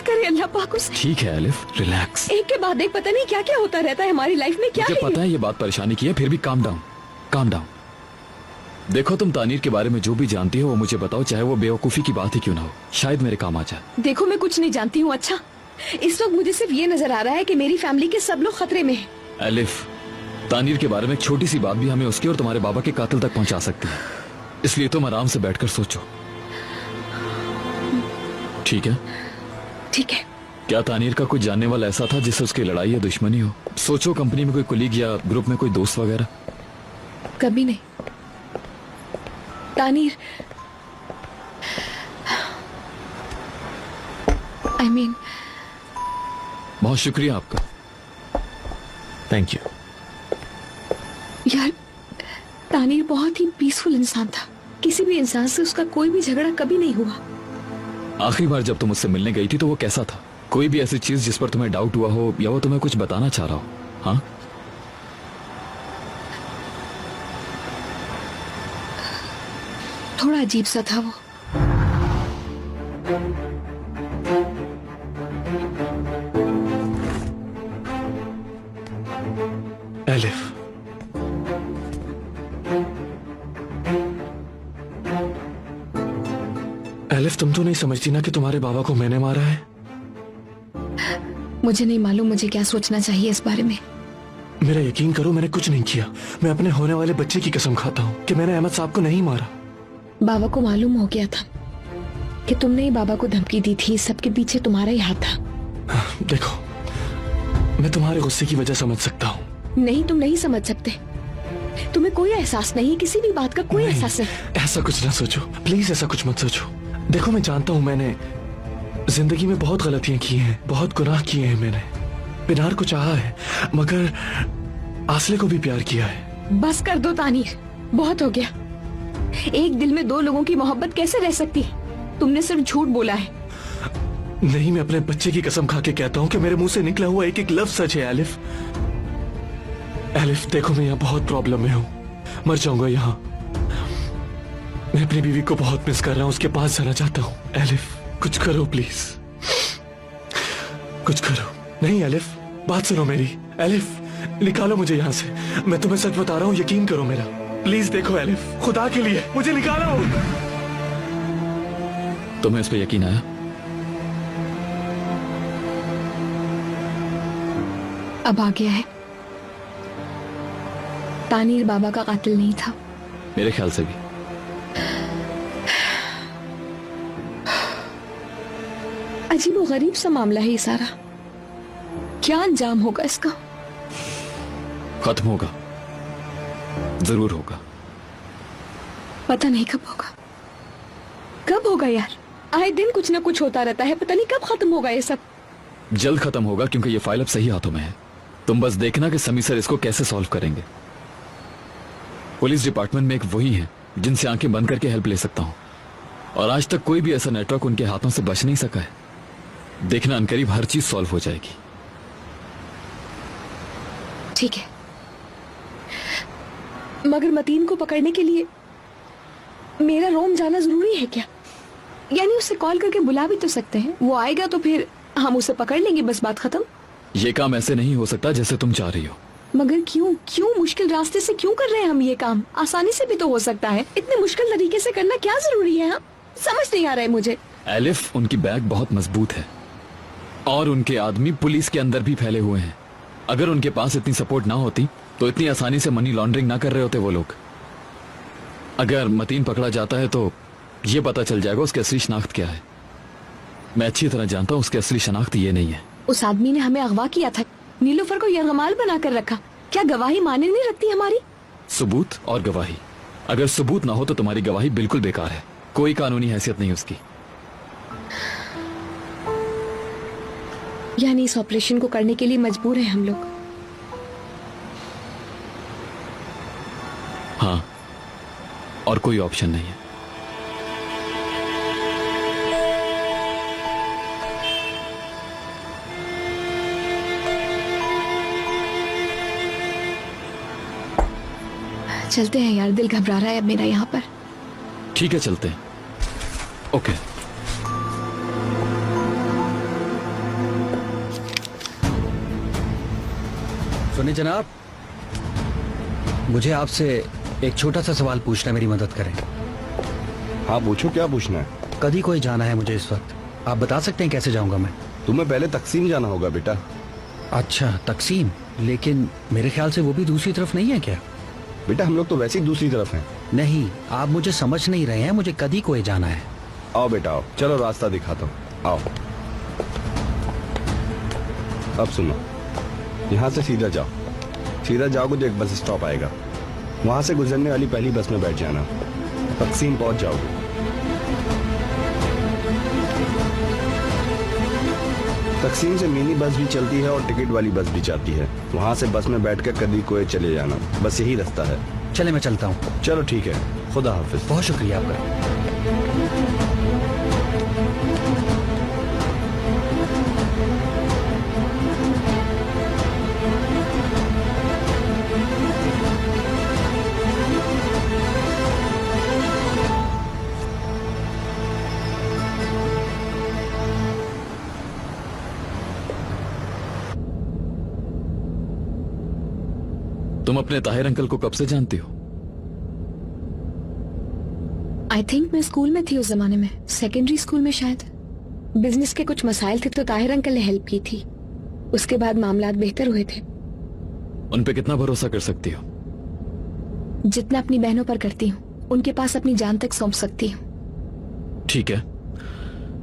करे अल्लाह पाक उसे। ठीक है एलिफ, रिलैक्स। एक के बाद एक पता नहीं क्या क्या होता रहता है हमारी लाइफ में। क्या मुझे है पता है ये बात परेशानी की है, फिर भी काम डाउन, काम डाउन। देखो, तुम तानीर के बारे में जो भी जानती हो वो मुझे बताओ, चाहे वो बेवकूफी की बात ही क्यों ना हो। शायद मेरे काम आ जाए। देखो, मैं कुछ नहीं जानती हूँ। अच्छा, इस वक्त मुझे सिर्फ ये नजर आ रहा है कि मेरी फैमिली के सब लोग खतरे में हैं। एलिफ, तानीर के बारे में एक छोटी सी बात भी हमें उसके और तुम्हारे बाबा के कातिल तक पहुंचा सकती है, इसलिए तुम आराम से बैठकर सोचो। ठीक है? ठीक है। क्या तानीर का कोई जानने वाला ऐसा था जिससे उसकी लड़ाई या दुश्मनी हो? सोचो, कंपनी में कोई कुलीग या ग्रुप में कोई दोस्त वगैरह। कभी नहीं। तानीर, I mean, बहुत शुक्रिया आपका। Thank you. यार, तानीर बहुत ही पीसफुल इंसान था। किसी भी इंसान से उसका कोई भी झगड़ा कभी नहीं हुआ। आखिरी बार जब तुम उससे मिलने गई थी तो वो कैसा था? कोई भी ऐसी चीज जिस पर तुम्हें डाउट हुआ हो या वो तुम्हें कुछ बताना चाह रहा हो? हाँ? थोड़ा अजीब सा था वो। एलिफ, एलिफ, तुम तो नहीं समझती ना कि तुम्हारे बाबा को मैंने मारा है? मुझे नहीं मालूम मुझे क्या सोचना चाहिए इस बारे में। मेरा यकीन करो, मैंने कुछ नहीं किया। मैं अपने होने वाले बच्चे की कसम खाता हूँ कि मैंने अहमद साहब को नहीं मारा। बाबा को मालूम हो गया था कि तुमने ही बाबा को धमकी दी थी। सबके पीछे तुम्हारा ही हाथ था। देखो, मैं तुम्हारे गुस्से की वजह समझ सकता हूँ। नहीं, तुम नहीं समझ सकते। तुम्हें कोई एहसास नहीं, किसी भी बात का कोई एहसास नहीं। ऐसा कुछ ना सोचो प्लीज, ऐसा कुछ मत सोचो। देखो, मैं जानता हूँ मैंने जिंदगी में बहुत गलतियां की हैं, बहुत गुनाह किए हैं। मैंने पिनार को चाहा है, मगर आसले को भी प्यार किया है। बस कर दो तानीर, बहुत हो गया। एक दिल में 2 लोगों की मोहब्बत कैसे रह सकती है? तुमने सिर्फ झूठ बोला है। नहीं, मैं अपने बच्चे की कसम खा के कहता हूँ कि मेरे मुंह से निकला हुआ एक एक लफ्ज सच है। एलिफ, एलिफ, देखो, मैं यहाँ बहुत प्रॉब्लम में हूँ, मर जाऊंगा यहाँ। मैं अपनी बीवी को बहुत मिस कर रहा हूँ, उसके पास जाना चाहता हूँ। एलिफ, कुछ करो प्लीज, कुछ करो। नहीं एलिफ, बात सुनो मेरी। एलिफ, निकालो मुझे यहाँ से। मैं तुम्हें सच बता रहा हूँ, यकीन करो मेरा। प्लीज देखो एलिफ, खुदा के लिए मुझे निकालो। तुम्हें इस पे यकीन आया? अब आ गया है। तानीर बाबा का कातिल नहीं था। मेरे ख्याल से भी। अजीब और गरीब सा मामला है ये सारा। क्या अंजाम होगा इसका? खत्म होगा, जरूर होगा। पता नहीं कब होगा। कब होगा यार? आए दिन कुछ ना कुछ होता रहता है, पता नहीं कब खत्म होगा ये सब। जल्द खत्म होगा, क्योंकि ये फाइल अब सही हाथों में है। तुम बस देखना कि समी सर इसको कैसे सॉल्व करेंगे। पुलिस डिपार्टमेंट में एक वही है जिनसे आंखें बंद करके हेल्प ले सकता हूं, और आज तक कोई भी ऐसा नेटवर्क उनके हाथों से बच नहीं सका है। देखना, अनकरीब हर चीज सॉल्व हो जाएगी। ठीक है, मगर मतीन को पकड़ने के लिए मेरा रोम जाना जरूरी है क्या? यानी उससे कॉल करके बुला भी तो सकते हैं, वो आएगा तो फिर हम उसे पकड़ लेंगे, बस बात खत्म। ये काम ऐसे नहीं हो सकता जैसे तुम चाह रही हो। मगर क्यों क्यों मुश्किल रास्ते से क्यों कर रहे हैं हम ये काम? आसानी से भी तो हो सकता है, इतने मुश्किल तरीके से करना क्या जरूरी है? समझ नहीं आ रहा है मुझे। एलिफ, उनकी बैग बहुत मजबूत है और उनके आदमी पुलिस के अंदर भी फैले हुए हैं। अगर उनके पास इतनी सपोर्ट ना होती तो इतनी आसानी से मनी लॉन्ड्रिंग ना कर रहे होते वो लोग। अगर मतीन पकड़ा जाता है तो ये पता चल जाएगा उसकी असली शनाख्त क्या है। मैं अच्छी तरह जानता हूँ उसकी असली शनाख्त ये नहीं है। उस आदमी ने हमें अगवा किया था, नीलूफर को यरगमाल बनाकर रखा। क्या गवाही माने नहीं रखती हमारी? सबूत और गवाही, अगर सबूत ना हो तो तुम्हारी गवाही बिल्कुल बेकार है, कोई कानूनी हैसियत नहीं उसकी। यानी इस ऑपरेशन को करने के लिए मजबूर हैं हम लोग? हाँ, और कोई ऑप्शन नहीं है। चलते हैं यार, दिल घबरा रहा है अब मेरा यहाँ पर। ठीक है, चलते हैं। ओके। सुनिए जनाब, मुझे आपसे एक छोटा सा सवाल पूछना है, मेरी मदद करें। हाँ पूछो, क्या पूछना है? कदी कोई जाना है मुझे इस वक्त, आप बता सकते हैं कैसे जाऊंगा मैं? तुम्हें पहले तकसीम जाना होगा बेटा। अच्छा तकसीम, लेकिन मेरे ख्याल से वो भी दूसरी तरफ नहीं है क्या? बेटा हम लोग तो वैसे ही दूसरी तरफ हैं। नहीं, आप मुझे समझ नहीं रहे हैं, मुझे कदी कोई जाना है। आओ बेटा आओ, चलो रास्ता दिखाता हूँ, आओ। अब सुनो, यहाँ से सीधा जाओ, सीधा जाओगे तो एक बस स्टॉप आएगा, वहां से गुजरने वाली पहली बस में बैठ जाना, तकसीम पहुंच जाओगे। तकसीम से मिनी बस भी चलती है और टिकट वाली बस भी जाती है, वहां से बस में बैठकर कदी कोई चले जाना, बस यही रास्ता है। चले मैं चलता हूँ। चलो ठीक है, खुदा हाफिज। बहुत शुक्रिया आपका। तुम अपने ताहिर अंकल को कब से जानती हो? आई थिंक मैं स्कूल में थी उस जमाने में, सेकेंडरी स्कूल में शायद। बिजनेस के कुछ मसाइल थे तो ताहिर अंकल ने हेल्प की थी, उसके बाद मामलात बेहतर हुए थे। उन पे कितना भरोसा कर सकती हो? जितना अपनी बहनों पर करती हूँ, उनके पास अपनी जान तक सौंप सकती हूँ। ठीक है,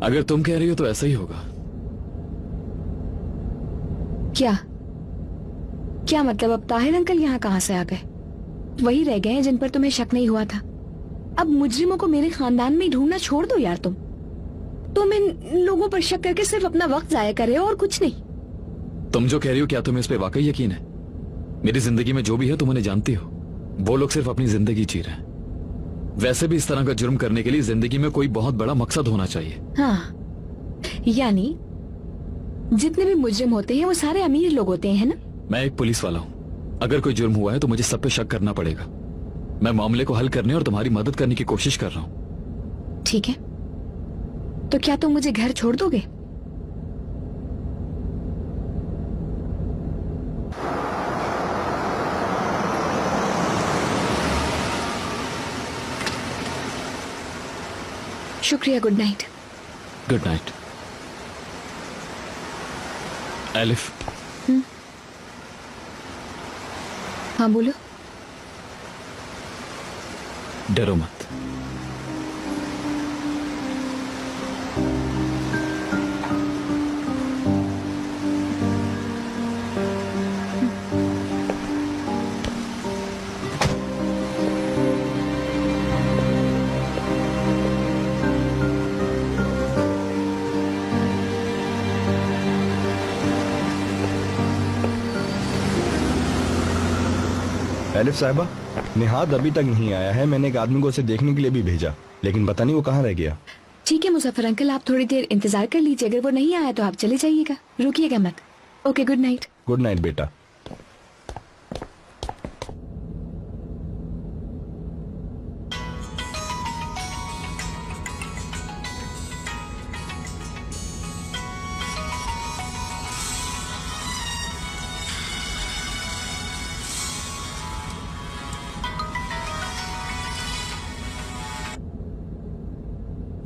अगर तुम कह रही हो तो ऐसा ही होगा। क्या क्या मतलब? अब ताहिर अंकल यहाँ कहाँ से आ गए? वही रह गए हैं जिन पर तुम्हें शक नहीं हुआ था। अब मुजरिमों को मेरे खानदान में ही ढूंढना छोड़ दो यार। तुम इन लोगों पर शक करके सिर्फ अपना वक्त जाया करे और कुछ नहीं। तुम जो कह रही हो क्या तुम्हें इस पे वाकई यकीन है? मेरी जिंदगी में जो भी है तुम उन्हें जानती हो, वो लोग सिर्फ अपनी जिंदगी जी रहे हैं। वैसे भी इस तरह का जुर्म करने के लिए जिंदगी में कोई बहुत बड़ा मकसद होना चाहिए। हाँ, यानी जितने भी मुजरिम होते हैं वो सारे अमीर लोग होते हैं, है ना? मैं एक पुलिस वाला हूँ, अगर कोई जुर्म हुआ है तो मुझे सब पे शक करना पड़ेगा। मैं मामले को हल करने और तुम्हारी मदद करने की कोशिश कर रहा हूँ। ठीक है, तो क्या तुम मुझे घर छोड़ दोगे? शुक्रिया, good night. Good night. Elif. हाँ बोलो। डरो मत। एलिफ साहिबा, निहाद अभी तक नहीं आया है। मैंने एक आदमी को उसे देखने के लिए भी भेजा, लेकिन पता नहीं वो कहाँ रह गया। ठीक है मुजफ्फर अंकल, आप थोड़ी देर इंतजार कर लीजिए, अगर वो नहीं आया तो आप चले जाइएगा, रुकिएगा मत। Okay, good night. Good night बेटा।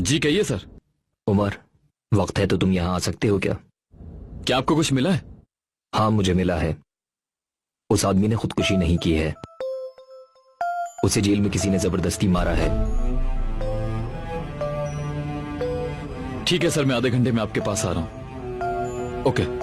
जी कहिए सर। उमर, वक्त है तो तुम यहाँ आ सकते हो क्या? क्या आपको कुछ मिला है? हाँ, मुझे मिला है। उस आदमी ने खुदकुशी नहीं की है, उसे जेल में किसी ने जबरदस्ती मारा है। ठीक है सर, मैं आधे घंटे में आपके पास आ रहा हूं। ओके।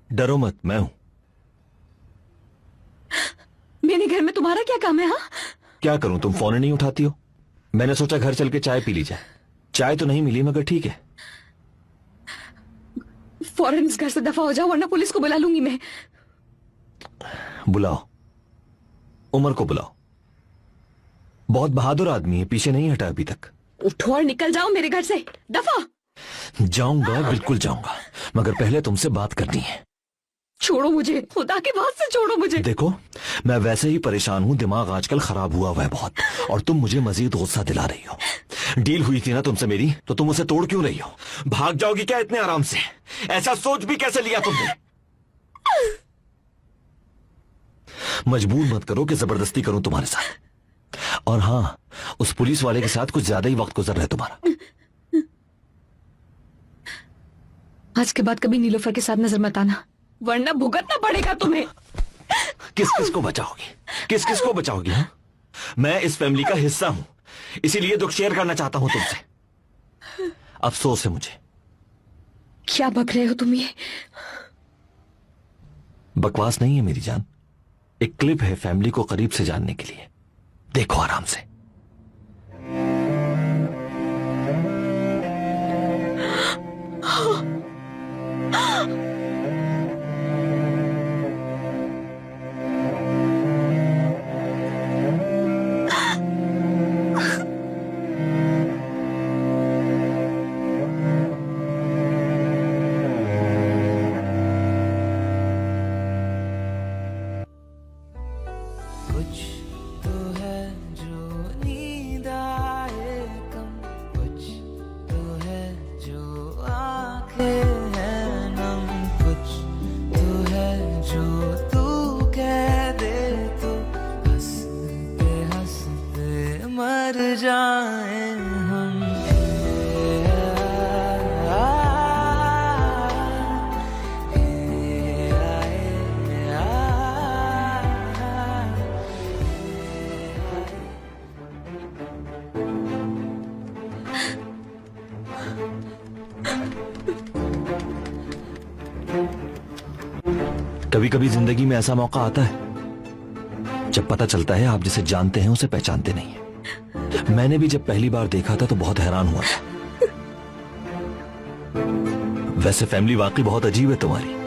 डरो मत, मैं हूं। मेरे घर में तुम्हारा क्या काम है? हाँ, क्या करूं, तुम फोन नहीं उठाती हो। मैंने सोचा घर चल के चाय पी ली जाए। चाय तो नहीं मिली मगर ठीक है। फौरन इस घर से दफा हो जाओ वरना पुलिस को बुला लूंगी मैं। बुलाओ, उमर को बुलाओ। बहुत बहादुर आदमी है, पीछे नहीं हटा अभी तक। उठो और निकल जाओ मेरे घर से, दफा। जाऊंगा, बिल्कुल जाऊंगा, मगर पहले तुमसे बात करनी है। छोड़ो मुझे, खुदा के बाद से छोड़ो मुझे। देखो, मैं वैसे ही परेशान हूँ, दिमाग आजकल खराब हुआ हुआ है बहुत, और तुम मुझे मजीद गुस्सा दिला रही हो। डील हुई थी ना तुमसे मेरी, तो तुम उसे तोड़ क्यों रही हो? भाग जाओगी क्या इतने आराम से? ऐसा सोच भी कैसे लिया तुमने? मजबूर मत करो कि जबरदस्ती करूं तुम्हारे साथ। और हाँ, उस पुलिस वाले के साथ कुछ ज्यादा ही वक्त गुजर रहा है तुम्हारा। आज के बाद कभी नीलोफर के साथ नजर मत आना, वरना भुगतना पड़ेगा तुम्हें। किस किस को बचाओगी? किस किस को बचाओगी? हाँ? मैं इस फैमिली का हिस्सा हूं, इसीलिए दुख शेयर करना चाहता हूं तुमसे। अफसोस है मुझे। क्या बक रहे हो तुम ये? बकवास नहीं है मेरी जान, एक क्लिप है फैमिली को करीब से जानने के लिए। देखो आराम से। कभी कभी जिंदगी में ऐसा मौका आता है जब पता चलता है आप जिसे जानते हैं उसे पहचानते नहीं है। मैंने भी जब पहली बार देखा था तो बहुत हैरान हुआ था। वैसे फैमिली वाकई बहुत अजीब है तुम्हारी।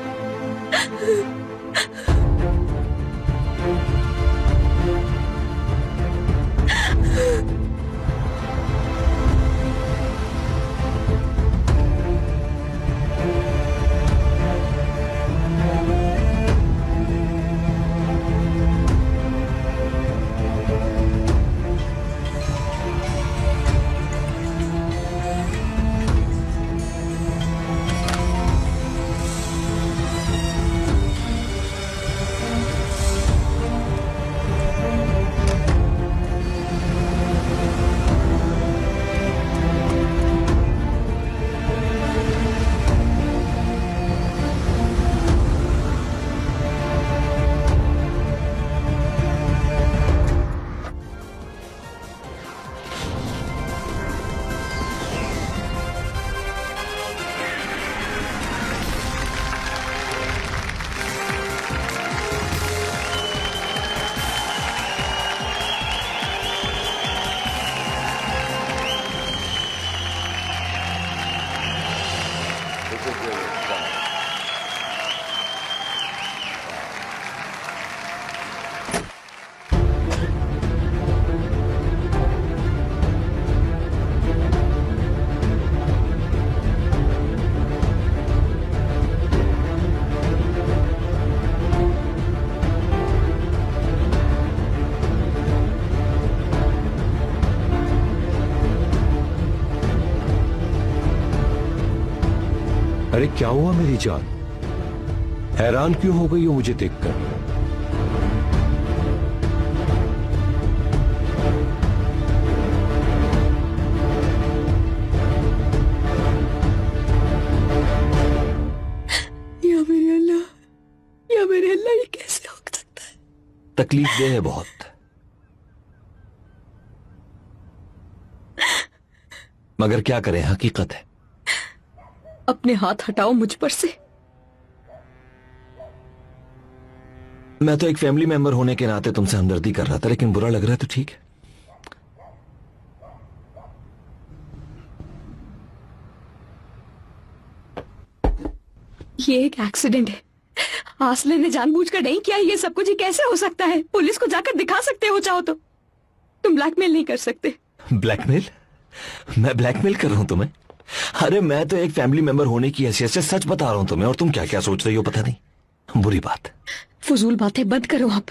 अरे क्या हुआ मेरी जान? हैरान क्यों हो गई हो मुझे देखकर? या मेरे अल्लाह, ये कैसे हो सकता है? तकलीफ दे है बहुत। मगर क्या करें, हकीकत है। अपने हाथ हटाओ मुझ पर से। मैं तो एक फैमिली मेंबर होने के नाते तुमसे हमदर्दी कर रहा था, लेकिन बुरा लग रहा है तो ठीक है। ये एक एक्सीडेंट है। आसले ने जानबूझकर नहीं किया ये सब कुछ। ये कैसे हो सकता है? पुलिस को जाकर दिखा सकते हो चाहो तो। तुम ब्लैकमेल नहीं कर सकते। ब्लैकमेल? मैं ब्लैकमेल कर रहा हूं तुम्हें? अरे मैं तो एक फैमिली मेंबर होने की हैसियत से सच बता रहा हूं तुम्हें, और तुम क्या क्या सोच रही हो पता नहीं। बुरी बात। फजूल बातें बंद करो आप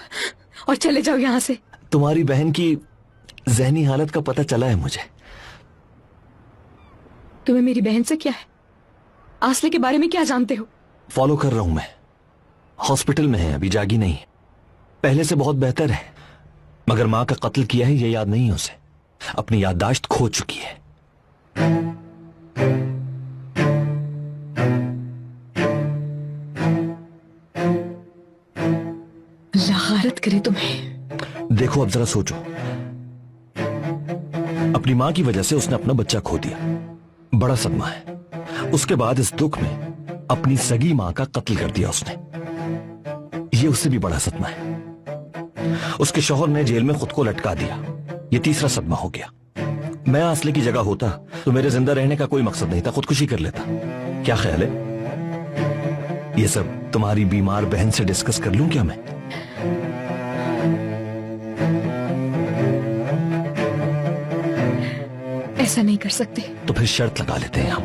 और चले जाओ यहाँ से। तुम्हारी बहन की जहनी हालत का पता चला है मुझे। तुम्हें मेरी बहन से क्या है? आसले के बारे में क्या जानते हो? फॉलो कर रहा हूं मैं। हॉस्पिटल में है, अभी जागी नहीं है। पहले से बहुत बेहतर है, मगर मां का कत्ल किया है ये याद नहीं है उसे। अपनी याददाश्त खो चुकी है। लहारत करे तुम्हें। देखो अब जरा सोचो, अपनी मां की वजह से उसने अपना बच्चा खो दिया, बड़ा सदमा है। उसके बाद इस दुख में अपनी सगी मां का कत्ल कर दिया उसने, ये उससे भी बड़ा सदमा है। उसके शौहर ने जेल में खुद को लटका दिया, ये तीसरा सदमा हो गया। मैं आसले की जगह होता तो मेरे जिंदा रहने का कोई मकसद नहीं था, खुदकुशी कर लेता। क्या ख्याल है? ये सब तुम्हारी बीमार बहन से डिस्कस कर लूं क्या मैं? ऐसा नहीं कर सकते। तो फिर शर्त लगा लेते हैं हम।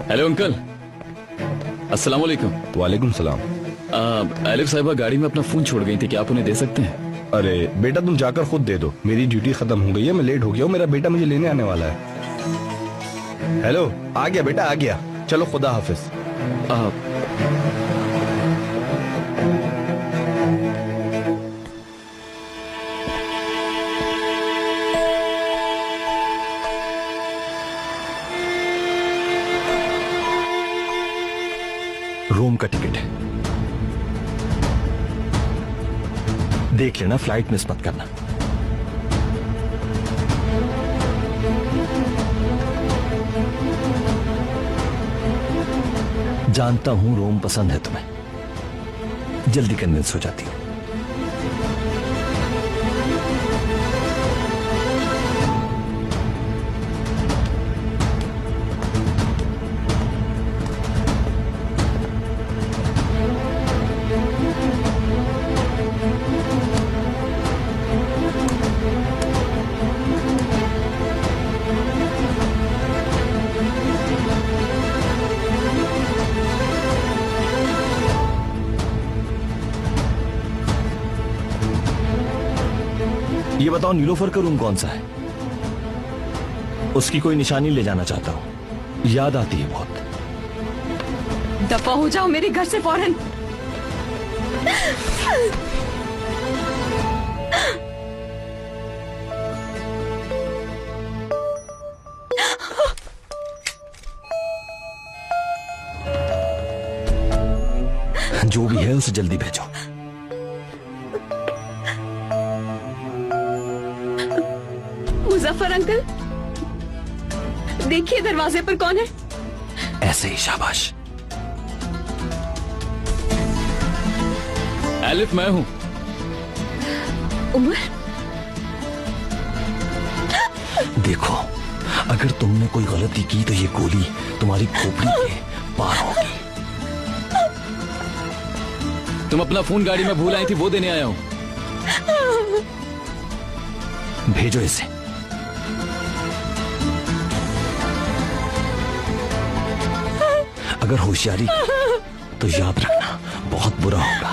हेलो अंकल, अस्सलाम वालेकुम। वालेकुम सलाम। आलिफ साहिबा गाड़ी में अपना फोन छोड़ गई थी, क्या आप उन्हें दे सकते हैं? अरे बेटा तुम जाकर खुद दे दो, मेरी ड्यूटी खत्म हो गई है, मैं लेट हो गया हूँ, मेरा बेटा मुझे लेने आने वाला है। हेलो, आ गया बेटा आ गया, चलो खुदा हाफिज। रोम का टिकट है, देख लेना, फ्लाइट मिस मत करना। जानता हूं रोम पसंद है तुम्हें, जल्दी कन्विंस हो जाती हो। ये बताओ नीलोफर का रूम कौन सा है? उसकी कोई निशानी ले जाना चाहता हूं, याद आती है बहुत। दफा हो जाओ मेरे घर से फौरन। जो भी है उसे जल्दी भेजो। मुजफ्फर अंकल, देखिए दरवाजे पर कौन है? ऐसे ही, शाबाश। आलिफ मैं हूं। उमर, देखो अगर तुमने कोई गलती की तो ये गोली तुम्हारी खोपड़ी के पार होगी। तुम अपना फोन गाड़ी में भूल आई थी, वो देने आया हूं। भेजो इसे। अगर होशियारी तो याद रखना बहुत बुरा होगा।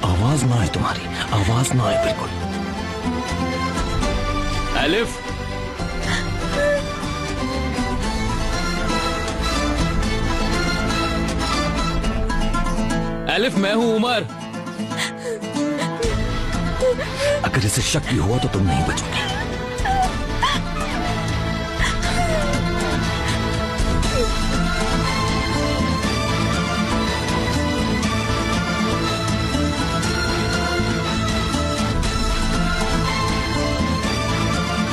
आवाज ना आए तुम्हारी, आवाज ना आए बिल्कुल। एलिफ, एलिफ मैं हूं उमर। अगर इसे शक भी हुआ तो तुम नहीं बचोगे।